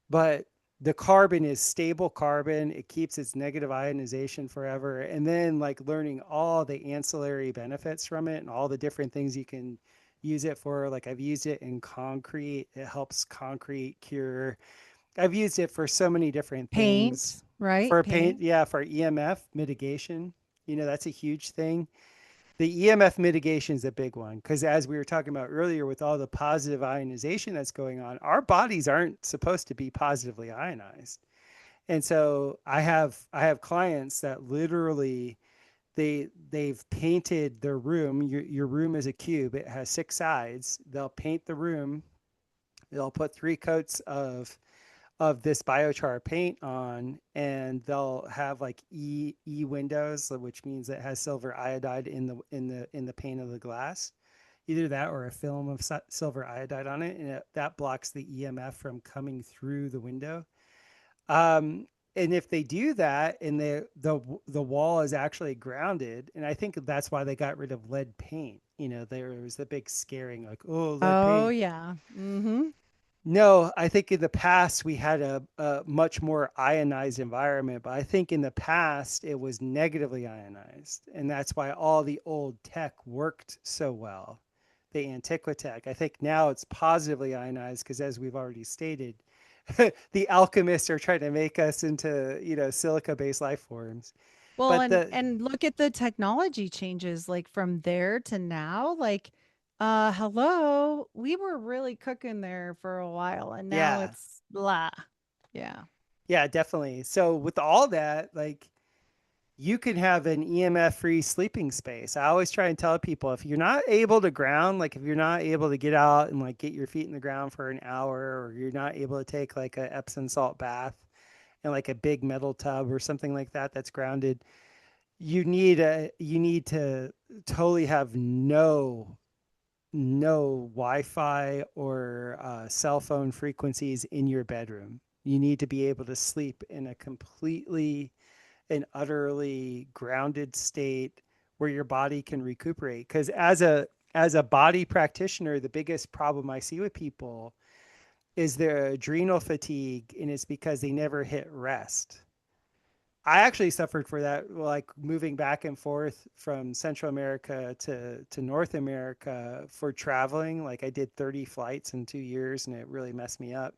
Speaker 4: but the carbon is stable carbon. It keeps its negative ionization forever. And then like learning all the ancillary benefits from it and all the different things you can use it for. Like I've used it in concrete. It helps concrete cure. I've used it for so many different things.
Speaker 3: Paint, right?
Speaker 4: For paint,
Speaker 3: Paint.
Speaker 4: yeah, for EMF mitigation. That's a huge thing. The EMF mitigation is a big one because, as we were talking about earlier, with all the positive ionization that's going on, our bodies aren't supposed to be positively ionized. And so I have clients that literally they've painted their room. Your room is a cube. It has 6 sides. They'll paint the room. They'll put 3 coats of this biochar paint on, and they'll have like E windows, which means it has silver iodide in the pane of the glass, either that or a film of silver iodide on it, and that blocks the EMF from coming through the window. And if they do that, and the wall is actually grounded, and I think that's why they got rid of lead paint. There was the big scaring, like, oh, lead
Speaker 3: Oh
Speaker 4: paint.
Speaker 3: yeah. Mm-hmm.
Speaker 4: No, I think in the past we had a much more ionized environment, but I think in the past it was negatively ionized. And that's why all the old tech worked so well, the Antiquitech. I think now it's positively ionized because, as we've already stated, the alchemists are trying to make us into, silica-based life forms.
Speaker 3: Well,
Speaker 4: But
Speaker 3: and look at the technology changes like from there to now. Like, hello, we were really cooking there for a while, and now
Speaker 4: yeah,
Speaker 3: it's blah. Yeah.
Speaker 4: yeah, definitely. So with all that, like, you can have an EMF free sleeping space. I always try and tell people, if you're not able to ground, like if you're not able to get out and like get your feet in the ground for an hour, or you're not able to take like a Epsom salt bath and like a big metal tub or something like that that's grounded, you need to totally have no Wi-Fi or cell phone frequencies in your bedroom. You need to be able to sleep in a completely and utterly grounded state where your body can recuperate. Because as a body practitioner, the biggest problem I see with people is their adrenal fatigue, and it's because they never hit rest. I actually suffered for that, like moving back and forth from Central America to North America for traveling. Like I did 30 flights in 2 years, and it really messed me up.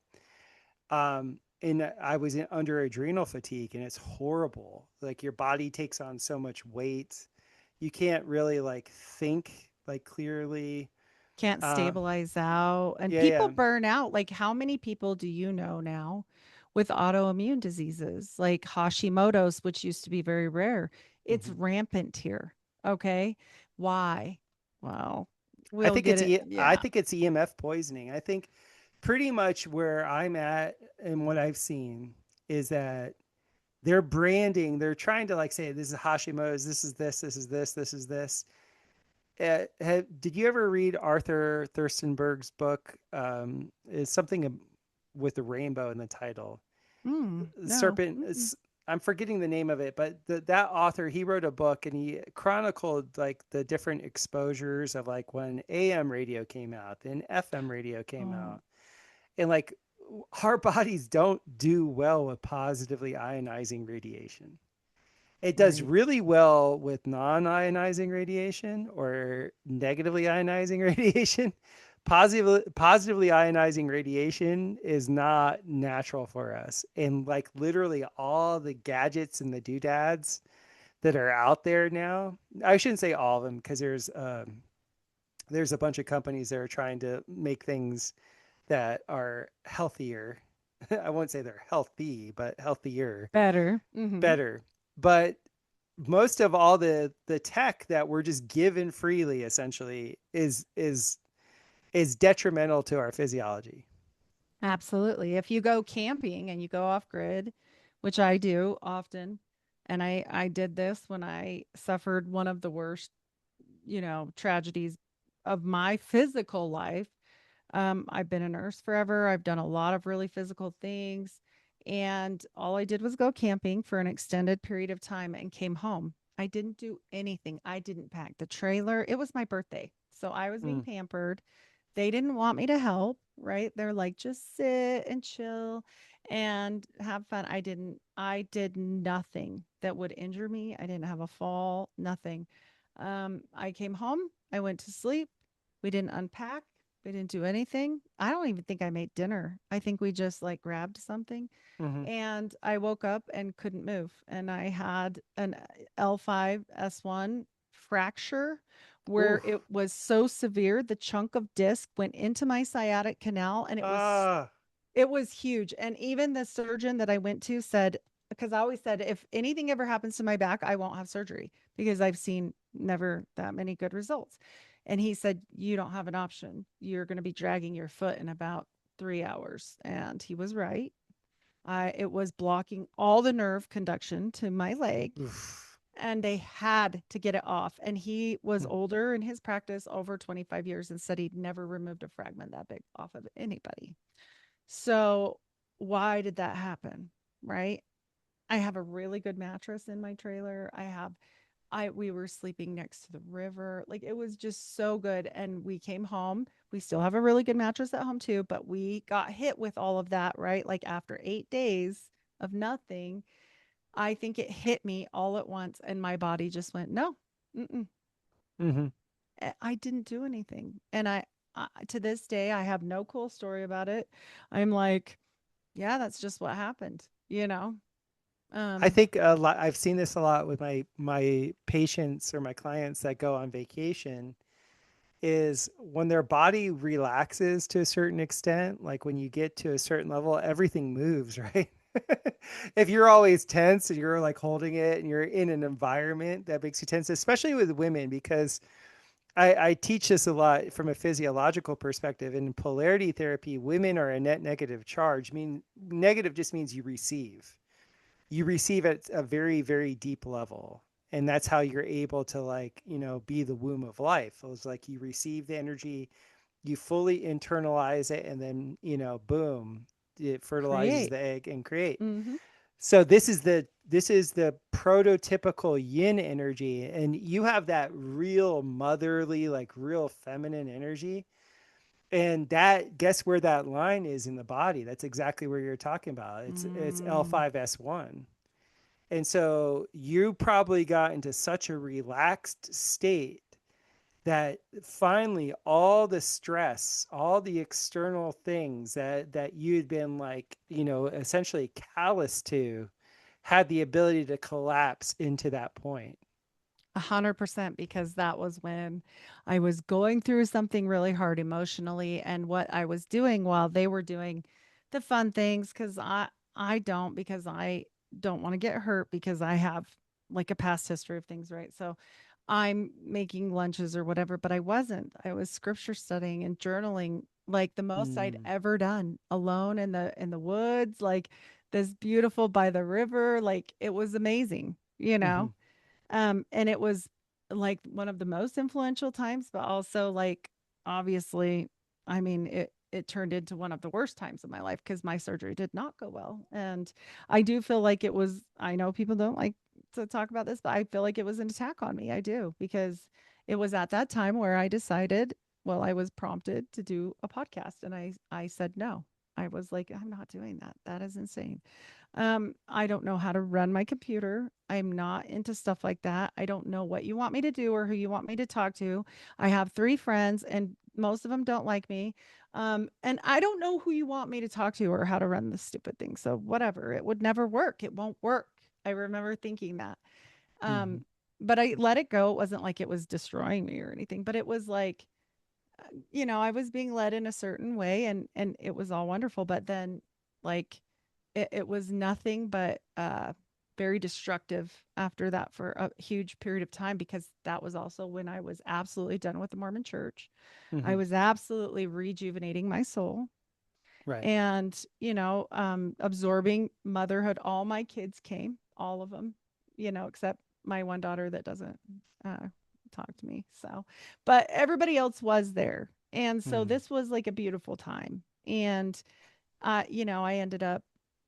Speaker 4: And I was under adrenal fatigue, and it's horrible. Like your body takes on so much weight, you can't really like think like clearly.
Speaker 3: Can't
Speaker 4: Uh,
Speaker 3: stabilize out. And
Speaker 4: yeah,
Speaker 3: people
Speaker 4: yeah.
Speaker 3: burn out. Like, how many people do you know now with autoimmune diseases like Hashimoto's, which used to be very rare? It's
Speaker 4: Mhm.
Speaker 3: rampant here. Okay. Why? Well,
Speaker 4: I
Speaker 3: we'll
Speaker 4: think
Speaker 3: get
Speaker 4: it's
Speaker 3: it.
Speaker 4: I
Speaker 3: Yeah.
Speaker 4: think it's EMF poisoning. I think pretty much where I'm at and what I've seen is that they're branding, they're trying to like say this is Hashimoto's, this is this, this is this, this is this. Did you ever read Arthur Thurstenberg's book? It's something with the rainbow in the title.
Speaker 3: No.
Speaker 4: Serpent
Speaker 3: Mm-mm.
Speaker 4: is, I'm forgetting the name of it, but that author, he wrote a book and he chronicled like the different exposures of like when AM radio came out, then FM radio came
Speaker 3: Oh,
Speaker 4: out, and like our bodies don't do well with positively ionizing radiation. It does
Speaker 3: right.
Speaker 4: really well with non-ionizing radiation or negatively ionizing radiation. Positively ionizing radiation is not natural for us. And like literally all the gadgets and the doodads that are out there now, I shouldn't say all of them because there's a bunch of companies that are trying to make things that are healthier. I won't say they're healthy, but healthier,
Speaker 3: Better. Mm-hmm.
Speaker 4: better. But most of all the tech that we're just given freely essentially is detrimental to our physiology.
Speaker 3: Absolutely. If you go camping and you go off grid, which I do often, and I did this when I suffered one of the worst, tragedies of my physical life. I've been a nurse forever. I've done a lot of really physical things. And all I did was go camping for an extended period of time and came home. I didn't do anything. I didn't pack the trailer. It was my birthday. So I was being
Speaker 4: Mm.
Speaker 3: pampered. They didn't want me to help, right? They're like, just sit and chill and have fun. I did nothing that would injure me. I didn't have a fall, nothing. I came home, I went to sleep. We didn't unpack. We didn't do anything. I don't even think I made dinner. I think we just like grabbed something
Speaker 4: Hmm.
Speaker 3: and I woke up and couldn't move. And I had an L5 S1 fracture where
Speaker 4: Oof.
Speaker 3: it was so severe, the chunk of disc went into my sciatic canal and
Speaker 4: Ah.
Speaker 3: it was huge. And even the surgeon that I went to said, because I always said, if anything ever happens to my back, I won't have surgery because I've seen never that many good results. And he said, you don't have an option. You're going to be dragging your foot in about 3 hours. And he was right. It was blocking all the nerve conduction to my leg,
Speaker 4: Oof.
Speaker 3: and they had to get it off. And he was
Speaker 4: Mm.
Speaker 3: older in his practice, over 25 years, and said he'd never removed a fragment that big off of anybody. So, why did that happen? Right? I have a really good mattress in my trailer. We were sleeping next to the river. Like it was just so good. And we came home. We still have a really good mattress at home too, but we got hit with all of that, right? Like after 8 days of nothing, I think it hit me all at once and my body just went, no, mm-mm.
Speaker 4: Hmm.
Speaker 3: I didn't do anything. And to this day, I have no cool story about it. I'm like, yeah, that's just what happened, you know?
Speaker 4: I
Speaker 3: Um,
Speaker 4: think a lot. I've seen this a lot with my patients or my clients that go on vacation. Is when their body relaxes to a certain extent, like when you get to a certain level, everything moves, right? If you're always tense and you're like holding it and you're in an environment that makes you tense, especially with women, because I teach this a lot from a physiological perspective. In polarity therapy, women are a net negative charge. I mean, negative just means you receive at a very, very deep level. And that's how you're able to like, be the womb of life. It was like you receive the energy, you fully internalize it, and then, boom, it fertilizes
Speaker 3: Create.
Speaker 4: the egg and create.
Speaker 3: Mm-hmm.
Speaker 4: So this is the prototypical yin energy. And you have that real motherly, like real feminine energy. And that, guess where that line is in the body? That's exactly where you're talking about. It's
Speaker 3: Mm.
Speaker 4: L5S1. And so you probably got into such a relaxed state that finally all the stress, all the external things that you'd been like, essentially callous to, had the ability to collapse into that point.
Speaker 3: 100% because that was when I was going through something really hard emotionally and what I was doing while they were doing the fun things cuz I don't because I don't want to get hurt because I have like a past history of things, right? So I'm making lunches or whatever, but I wasn't. I was scripture studying and journaling like the most I'd
Speaker 4: Mm,
Speaker 3: ever done alone in the woods, like this beautiful by the river, like it was amazing, you
Speaker 4: mm-hmm,
Speaker 3: know? And it was like one of the most influential times, but also like obviously, I mean, it turned into one of the worst times of my life because my surgery did not go well. And I do feel like it was, I know people don't like to talk about this, but I feel like it was an attack on me. I do because it was at that time where I decided, well, I was prompted to do a podcast and I said no. I was like, I'm not doing that. That is insane. I don't know how to run my computer. I'm not into stuff like that. I don't know what you want me to do or who you want me to talk to. I have 3 friends and most of them don't like me. And I don't know who you want me to talk to or how to run this stupid thing. So whatever, it would never work. It won't work. I remember thinking that.
Speaker 4: mm-hmm,
Speaker 3: Um, but I let it go. It wasn't like it was destroying me or anything, but it was like, I was being led in a certain way and it was all wonderful. But then like it was nothing but very destructive after that for a huge period of time because that was also when I was absolutely done with the Mormon church. I
Speaker 4: mm-hmm.
Speaker 3: was absolutely rejuvenating my soul
Speaker 4: Right.
Speaker 3: and, absorbing motherhood. All my kids came, all of them, except my one daughter that doesn't uh, talk to me. So, but everybody else was there. And so
Speaker 4: Mm.
Speaker 3: this was like a beautiful time. And I ended up,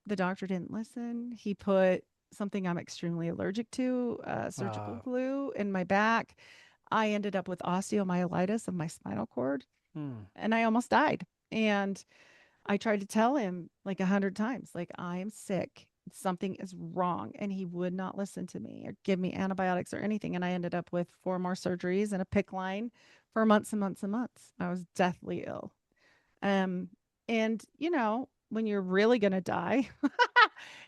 Speaker 3: the doctor didn't listen. He put something I'm extremely allergic to, surgical
Speaker 4: Uh,
Speaker 3: glue in my back. I ended up with osteomyelitis of my spinal cord
Speaker 4: Hmm.
Speaker 3: and I almost died. And I tried to tell him like 100 times, like, I am sick. Something is wrong. And he would not listen to me or give me antibiotics or anything. And I ended up with 4 more surgeries and a PICC line for months and months and months. I was deathly ill. Um, and when you're really gonna die,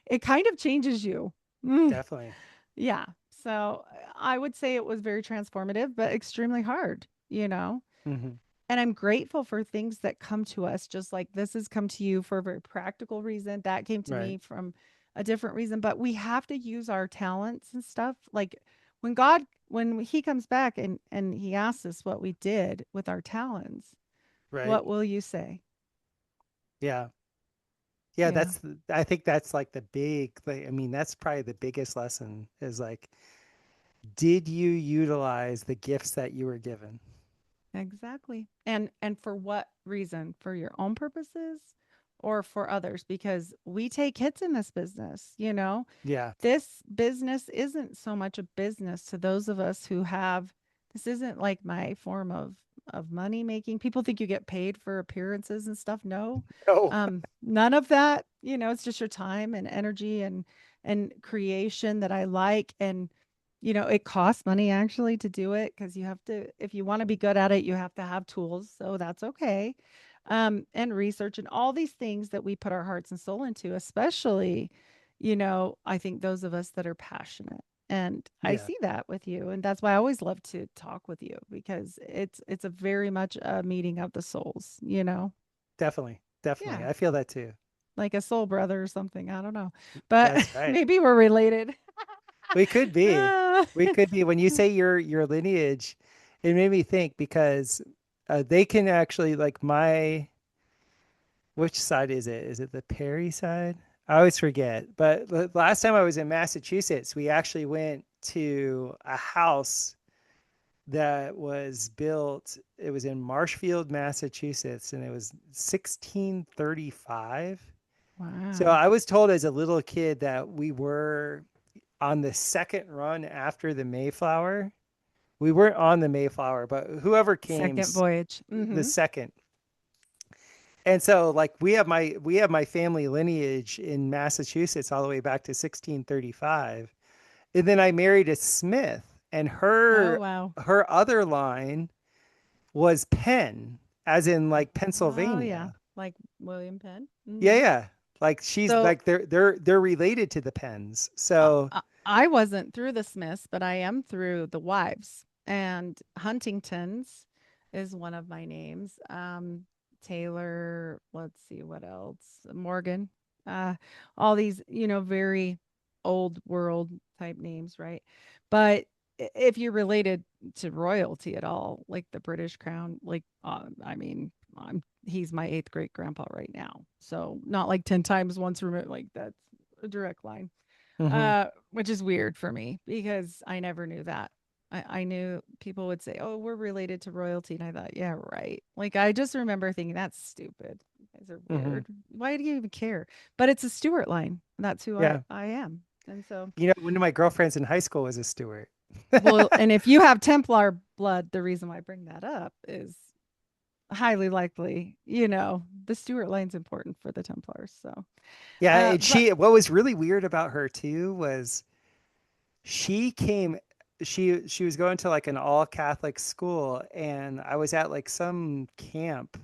Speaker 3: it kind of changes you. Mm,
Speaker 4: Definitely.
Speaker 3: yeah. So I would say it was very transformative, but extremely hard.
Speaker 4: Hmm.
Speaker 3: And I'm grateful for things that come to us, just like this has come to you for a very practical reason. That came to
Speaker 4: Right.
Speaker 3: me from a different reason. But we have to use our talents and stuff. Like when he comes back and he asks us what we did with our talents,
Speaker 4: Right.
Speaker 3: what will you say?
Speaker 4: Yeah. Yeah.
Speaker 3: Yeah,
Speaker 4: I think that's like the big, like, I mean, that's probably the biggest lesson is like, did you utilize the gifts that you were given?
Speaker 3: exactly. And for what reason? For your own purposes or for others? Because we take hits in this business.
Speaker 4: Yeah.
Speaker 3: This business isn't so much a business to those of us who have this isn't like my form of money making. People think you get paid for appearances and stuff. No.
Speaker 4: Oh,
Speaker 3: None of that. It's just your time and energy and creation that I like. And it costs money actually to do it because you have to, if you want to be good at it, you have to have tools. So that's okay. And research and all these things that we put our hearts and soul into, especially, I think those of us that are passionate. And I
Speaker 4: yeah.
Speaker 3: see that with you. And that's why I always love to talk with you because it's a very much a meeting of the souls.
Speaker 4: Definitely. Definitely.
Speaker 3: Yeah.
Speaker 4: I feel that too.
Speaker 3: Like a soul brother or something. I don't know. But
Speaker 4: That's right.
Speaker 3: maybe we're related.
Speaker 4: We could be.
Speaker 3: Ah.
Speaker 4: We could be. When you say your lineage, it made me think because they can actually like my which side is it? Is it the Perry side? I always forget. But last time I was in Massachusetts, we actually went to a house that was built. It was in Marshfield, Massachusetts, and it was 1635. So
Speaker 3: Wow.
Speaker 4: I was told as a little kid that we were on the second run after the Mayflower. We weren't on the Mayflower, but whoever came
Speaker 3: Second voyage.
Speaker 4: the
Speaker 3: Mhm.
Speaker 4: second. And so like we have my family lineage in Massachusetts all the way back to 1635. And then I married a Smith and
Speaker 3: Oh,
Speaker 4: her
Speaker 3: wow.
Speaker 4: her other line was Penn, as in like
Speaker 3: Oh, yeah.
Speaker 4: Pennsylvania.
Speaker 3: Like William Penn.
Speaker 4: Yeah,
Speaker 3: Mhm.
Speaker 4: yeah. Like she's
Speaker 3: So,
Speaker 4: like they're related to the Penns.
Speaker 3: uh,
Speaker 4: So
Speaker 3: I wasn't through the Smiths, but I am through the wives. And Huntington's is one of my names. Taylor, let's see what else. Morgan. Uh, all these, very old world type names, right? But if you're related to royalty at all, like the British crown, like I mean, he's my eighth great grandpa right now. So not like 10 times once removed, like that's a direct line.
Speaker 4: mhm.
Speaker 3: Which is weird for me because I never knew that. I knew people would say, "Oh, we're related to royalty," and I thought, "Yeah, right." Like I just remember thinking, "That's stupid. You guys are
Speaker 4: Mhm.
Speaker 3: weird. Why do you even care?" But it's a Stewart line. That's who I
Speaker 4: Yeah.
Speaker 3: I am. And so,
Speaker 4: One of my girlfriends in high school was a Stewart.
Speaker 3: well, and if you have Templar blood, the reason why I bring that up is highly likely, the Stewart line's important for the Templars. So,
Speaker 4: Yeah, and
Speaker 3: but
Speaker 4: what was really weird about her too was she came she was going to like an all Catholic school, and I was at like some camp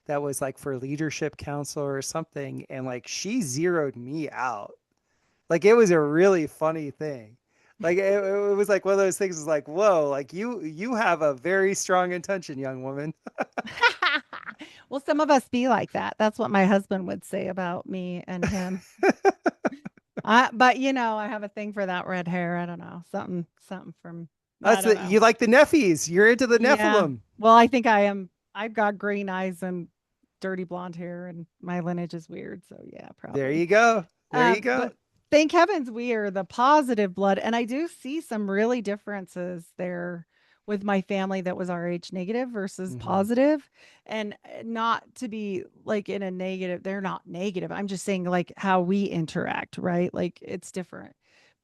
Speaker 4: that was like for leadership council or something, and like she zeroed me out. Like it was a really funny thing. Like it was like one of those things is like, whoa, like you have a very strong intention, young woman.
Speaker 3: well, some of us be like that. That's what my husband would say about me and him. But I have a thing for that red hair. I don't know. Something from I
Speaker 4: That's
Speaker 3: don't
Speaker 4: the
Speaker 3: know.
Speaker 4: you like the Nephies. You're into the
Speaker 3: Yeah.
Speaker 4: Nephilim.
Speaker 3: Well, I think I am. I've got green eyes and dirty blonde hair and my lineage is weird. So yeah,
Speaker 4: There
Speaker 3: probably.
Speaker 4: you go. There you go.
Speaker 3: But thank heavens we are the positive blood. And I do see some really differences there with my family that was RH negative versus
Speaker 4: Hmm.
Speaker 3: positive. And not to be like in a negative, they're not negative. I'm just saying like how we interact, right? Like it's different.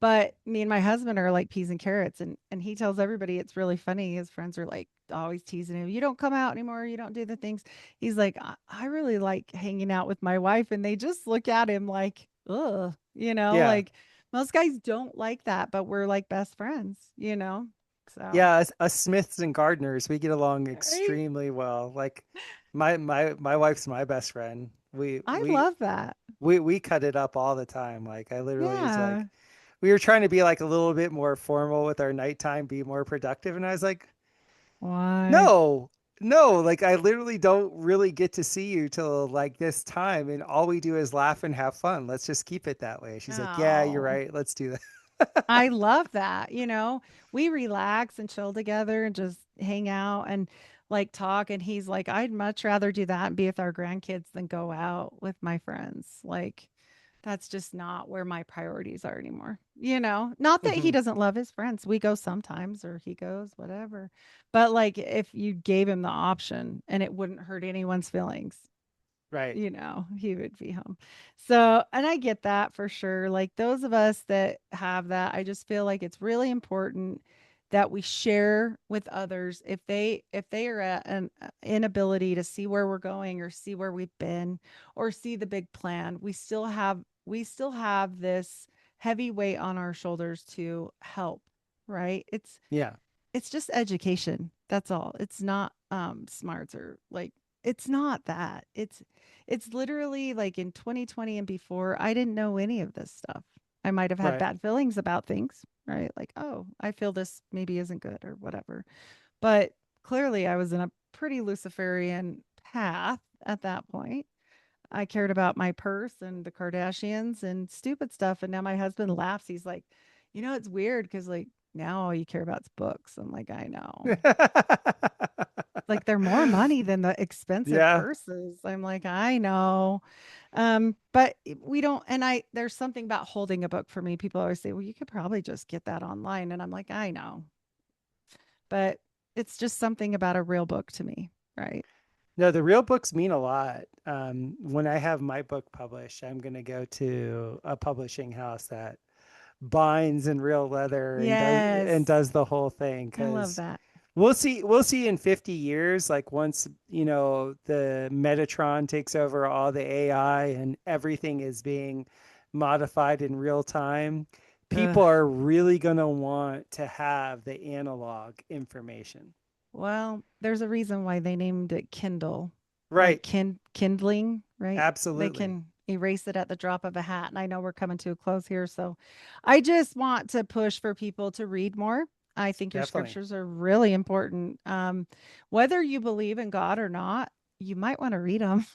Speaker 3: But me and my husband are like peas and carrots, and he tells everybody it's really funny. His friends are like always teasing him, "You don't come out anymore, you don't do the things." He's like, I really like hanging out with my wife, and they just look at him like, ugh,
Speaker 4: Yeah.
Speaker 3: like most guys don't like that, but we're like best friends. So
Speaker 4: Yeah, us Smiths and Gardeners, we get along
Speaker 3: right?
Speaker 4: extremely well. Like my wife's my best friend. We
Speaker 3: I
Speaker 4: we
Speaker 3: love that.
Speaker 4: we cut it up all the time. Like I literally was like,
Speaker 3: Yeah.
Speaker 4: we were trying to be like a little bit more formal with our nighttime, be more productive, and I was like,
Speaker 3: Why?
Speaker 4: no, no, like I literally don't really get to see you till like this time, and all we do is laugh and have fun. Let's just keep it that way. She's like, yeah, you're
Speaker 3: Oh.
Speaker 4: right. Let's do that.
Speaker 3: I love that. We relax and chill together and just hang out and like talk. And he's like, I'd much rather do that and be with our grandkids than go out with my friends. Like, that's just not where my priorities are anymore. Not that he
Speaker 4: Hmm.
Speaker 3: doesn't love his friends. We go sometimes or he goes, whatever. But like, if you gave him the option and it wouldn't hurt anyone's feelings,
Speaker 4: Right.
Speaker 3: he would be home. So, and I get that for sure. Like those of us that have that, I just feel like it's really important that we share with others if they are at an inability to see where we're going or see where we've been or see the big plan. We still have this heavy weight on our shoulders to help, right?
Speaker 4: Yeah.
Speaker 3: It's just education. That's all. It's not smarts or like it's not that. It's literally like in 2020 and before, I didn't know any of this stuff. I might have had
Speaker 4: Right.
Speaker 3: bad feelings about things, right? Like, oh, I feel this maybe isn't good or whatever. But clearly I was in a pretty Luciferian path at that point. I cared about my purse and the Kardashians and stupid stuff. And now my husband laughs. He's like, it's weird because like now all you care about is books. I'm like, I know. Like they're more money than the expensive
Speaker 4: Yeah.
Speaker 3: purses. I'm like, I know. But we don't, and there's something about holding a book for me. People always say, well, you could probably just get that online. And I'm like, I know. But it's just something about a real book to me, right?
Speaker 4: No, the real books mean a lot. When I have my book published, I'm going to go to a publishing house that binds in real leather and
Speaker 3: Yes.
Speaker 4: does the whole thing
Speaker 3: I love
Speaker 4: because
Speaker 3: that.
Speaker 4: we'll see in 50 years, like once, the Metatron takes over all the AI and everything is being modified in real time,
Speaker 3: Ugh.
Speaker 4: people are really going to want to have the analog information.
Speaker 3: Well, there's a reason why they named it Kindle, like
Speaker 4: Right.
Speaker 3: kindling, right? They
Speaker 4: Absolutely.
Speaker 3: can erase it at the drop of a hat. And I know we're coming to a close here. So I just want to push for people to read more. I think your
Speaker 4: Definitely.
Speaker 3: scriptures are really important. Whether you believe in God or not, you might want to read them.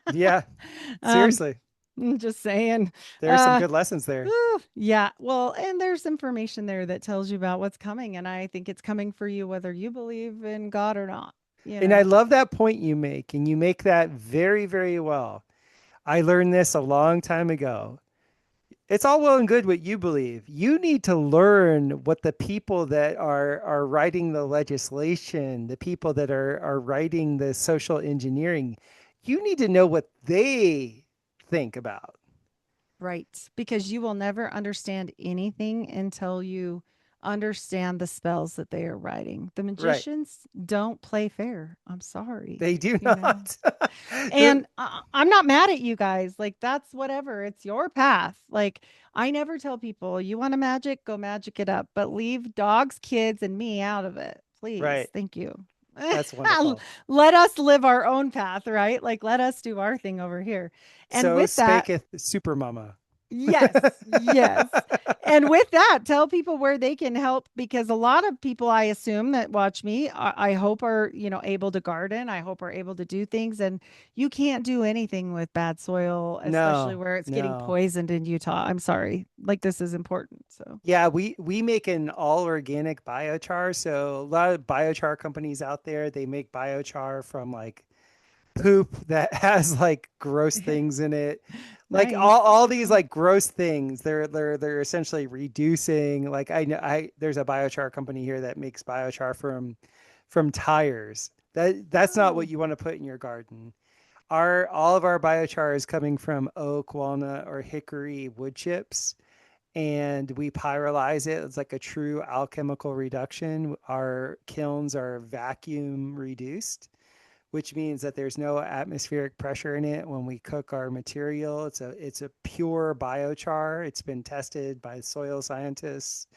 Speaker 4: Yeah.
Speaker 3: um,
Speaker 4: Seriously.
Speaker 3: just saying.
Speaker 4: There are some
Speaker 3: Uh,
Speaker 4: good lessons there.
Speaker 3: yeah. Well, and there's information there that tells you about what's coming. And I think it's coming for you, whether you believe in God or not, you
Speaker 4: And I
Speaker 3: know?
Speaker 4: love that point you make, and you make that very, very well. I learned this a long time ago. It's all well and good what you believe. You need to learn what the people that are writing the legislation, the people that are writing the social engineering, you need to know what they think about.
Speaker 3: Right. Because you will never understand anything until you understand the spells that they are writing. The
Speaker 4: Right.
Speaker 3: magicians don't play fair. I'm sorry.
Speaker 4: They do
Speaker 3: You know,
Speaker 4: not. The
Speaker 3: and I'm not mad at you guys. Like, that's whatever. It's your path. Like, I never tell people, you want a magic, go magic it up, but leave dogs, kids, and me out of it. Please.
Speaker 4: right.
Speaker 3: Thank you.
Speaker 4: That's wonderful.
Speaker 3: Let us live our own path, right? Like, let us do our thing over here. And
Speaker 4: So
Speaker 3: with that,
Speaker 4: spaketh Supermama.
Speaker 3: yes, yes. And with that, tell people where they can help because a lot of people I assume that watch me, I hope are, able to garden. I hope are able to do things. And you can't do anything with bad soil, especially
Speaker 4: No,
Speaker 3: where it's getting
Speaker 4: no.
Speaker 3: poisoned in Utah. I'm sorry. Like this is important. So
Speaker 4: Yeah, we make an all organic biochar. So a lot of biochar companies out there, they make biochar from like poop that has like gross things in it. Like
Speaker 3: nice.
Speaker 4: all these like gross things, they're essentially reducing. Like I know there's a biochar company here that makes biochar from tires. That's not what
Speaker 3: Oh,
Speaker 4: you want to put in your garden. Our all of our biochar is coming from oak, walnut, or hickory wood chips, and we pyrolyze it. It's like a true alchemical reduction. Our kilns are vacuum reduced, which means that there's no atmospheric pressure in it when we cook our material. It's a pure biochar. It's been tested by soil scientists.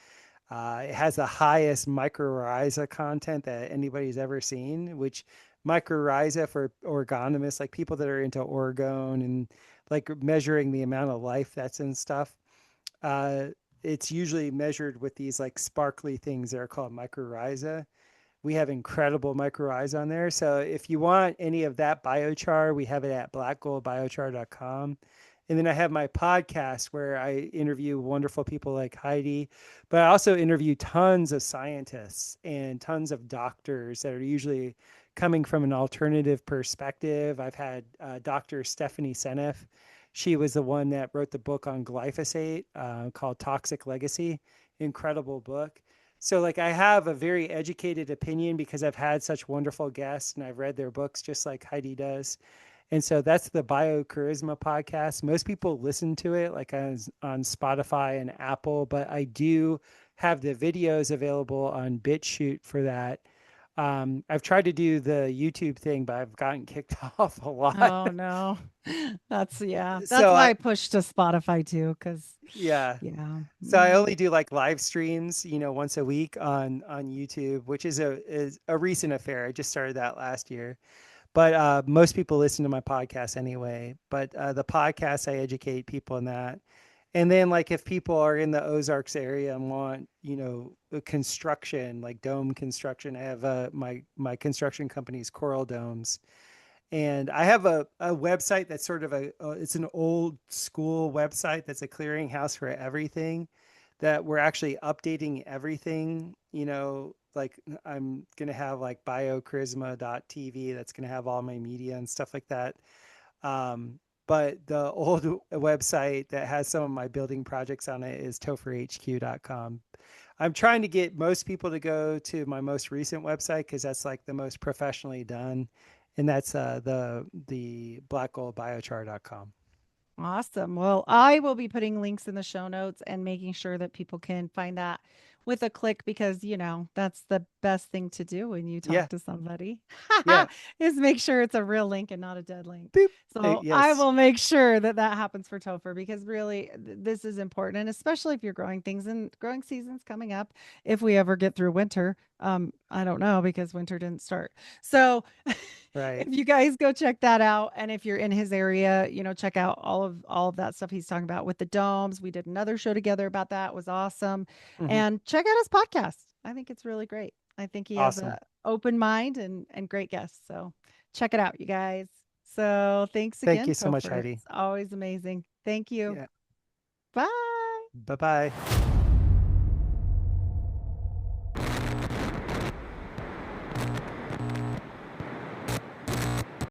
Speaker 4: It has the highest mycorrhiza content that anybody's ever seen, which mycorrhiza for orgonomists, like people that are into orgone and like measuring the amount of life that's in stuff. It's usually measured with these like sparkly things that are called mycorrhiza. We have incredible mycorrhiza on there. So if you want any of that biochar, we have it at blackgoldbiochar.com. And then I have my podcast where I interview wonderful people like Heidi, but I also interview tons of scientists and tons of doctors that are usually coming from an alternative perspective. I've had Dr. Stephanie Seneff. She was the one that wrote the book on glyphosate called Toxic Legacy. Incredible book. So like I have a very educated opinion because I've had such wonderful guests and I've read their books just like Heidi does. And so that's the Biocharisma podcast. Most people listen to it like on Spotify and Apple, but I do have the videos available on BitChute for that. I've tried to do the YouTube thing, but I've gotten kicked off a lot.
Speaker 3: Oh no. That's That's
Speaker 4: So
Speaker 3: why I pushed to Spotify too, because
Speaker 4: yeah.
Speaker 3: yeah.
Speaker 4: So I only do like live streams, once a week on YouTube, which is a recent affair. I just started that last year. But most people listen to my podcast anyway. But the podcast, I educate people in that. And then like if people are in the Ozarks area and want, construction, like dome construction, I have my construction company's Coral Domes. And I have a website that's sort of it's an old school website that's a clearinghouse for everything, that we're actually updating everything. Like I'm going to have like biocharisma.tv that's going to have all my media and stuff like that. But the old website that has some of my building projects on it is tophurhq.com. I'm trying to get most people to go to my most recent website because that's like the most professionally done. And that's the blackgoldbiochar.com.
Speaker 3: Awesome. Well, I will be putting links in the show notes and making sure that people can find that with a click because, that's the best thing to do when you talk to somebody
Speaker 4: Yeah.
Speaker 3: is make sure it's a real link and not a dead link.
Speaker 4: Boop.
Speaker 3: So
Speaker 4: Yes.
Speaker 3: I will make sure that happens for Tophur because really this is important. And especially if you're growing things and growing seasons coming up, if we ever get through winter, I don't know because winter didn't start. So
Speaker 4: Right.
Speaker 3: if you guys go check that out, and if you're in his area, check out all of that stuff he's talking about with the domes. We did another show together about that. It was awesome.
Speaker 4: Mhm.
Speaker 3: And check out his podcast. I think it's really great. I think he has
Speaker 4: Awesome.
Speaker 3: an open mind and great guests. So check it out, you guys. So thanks again.
Speaker 4: Thank you so much,
Speaker 3: Tophur.
Speaker 4: Heidi.
Speaker 3: It's always amazing. Thank you.
Speaker 4: Yeah.
Speaker 3: Bye.
Speaker 4: Bye-bye.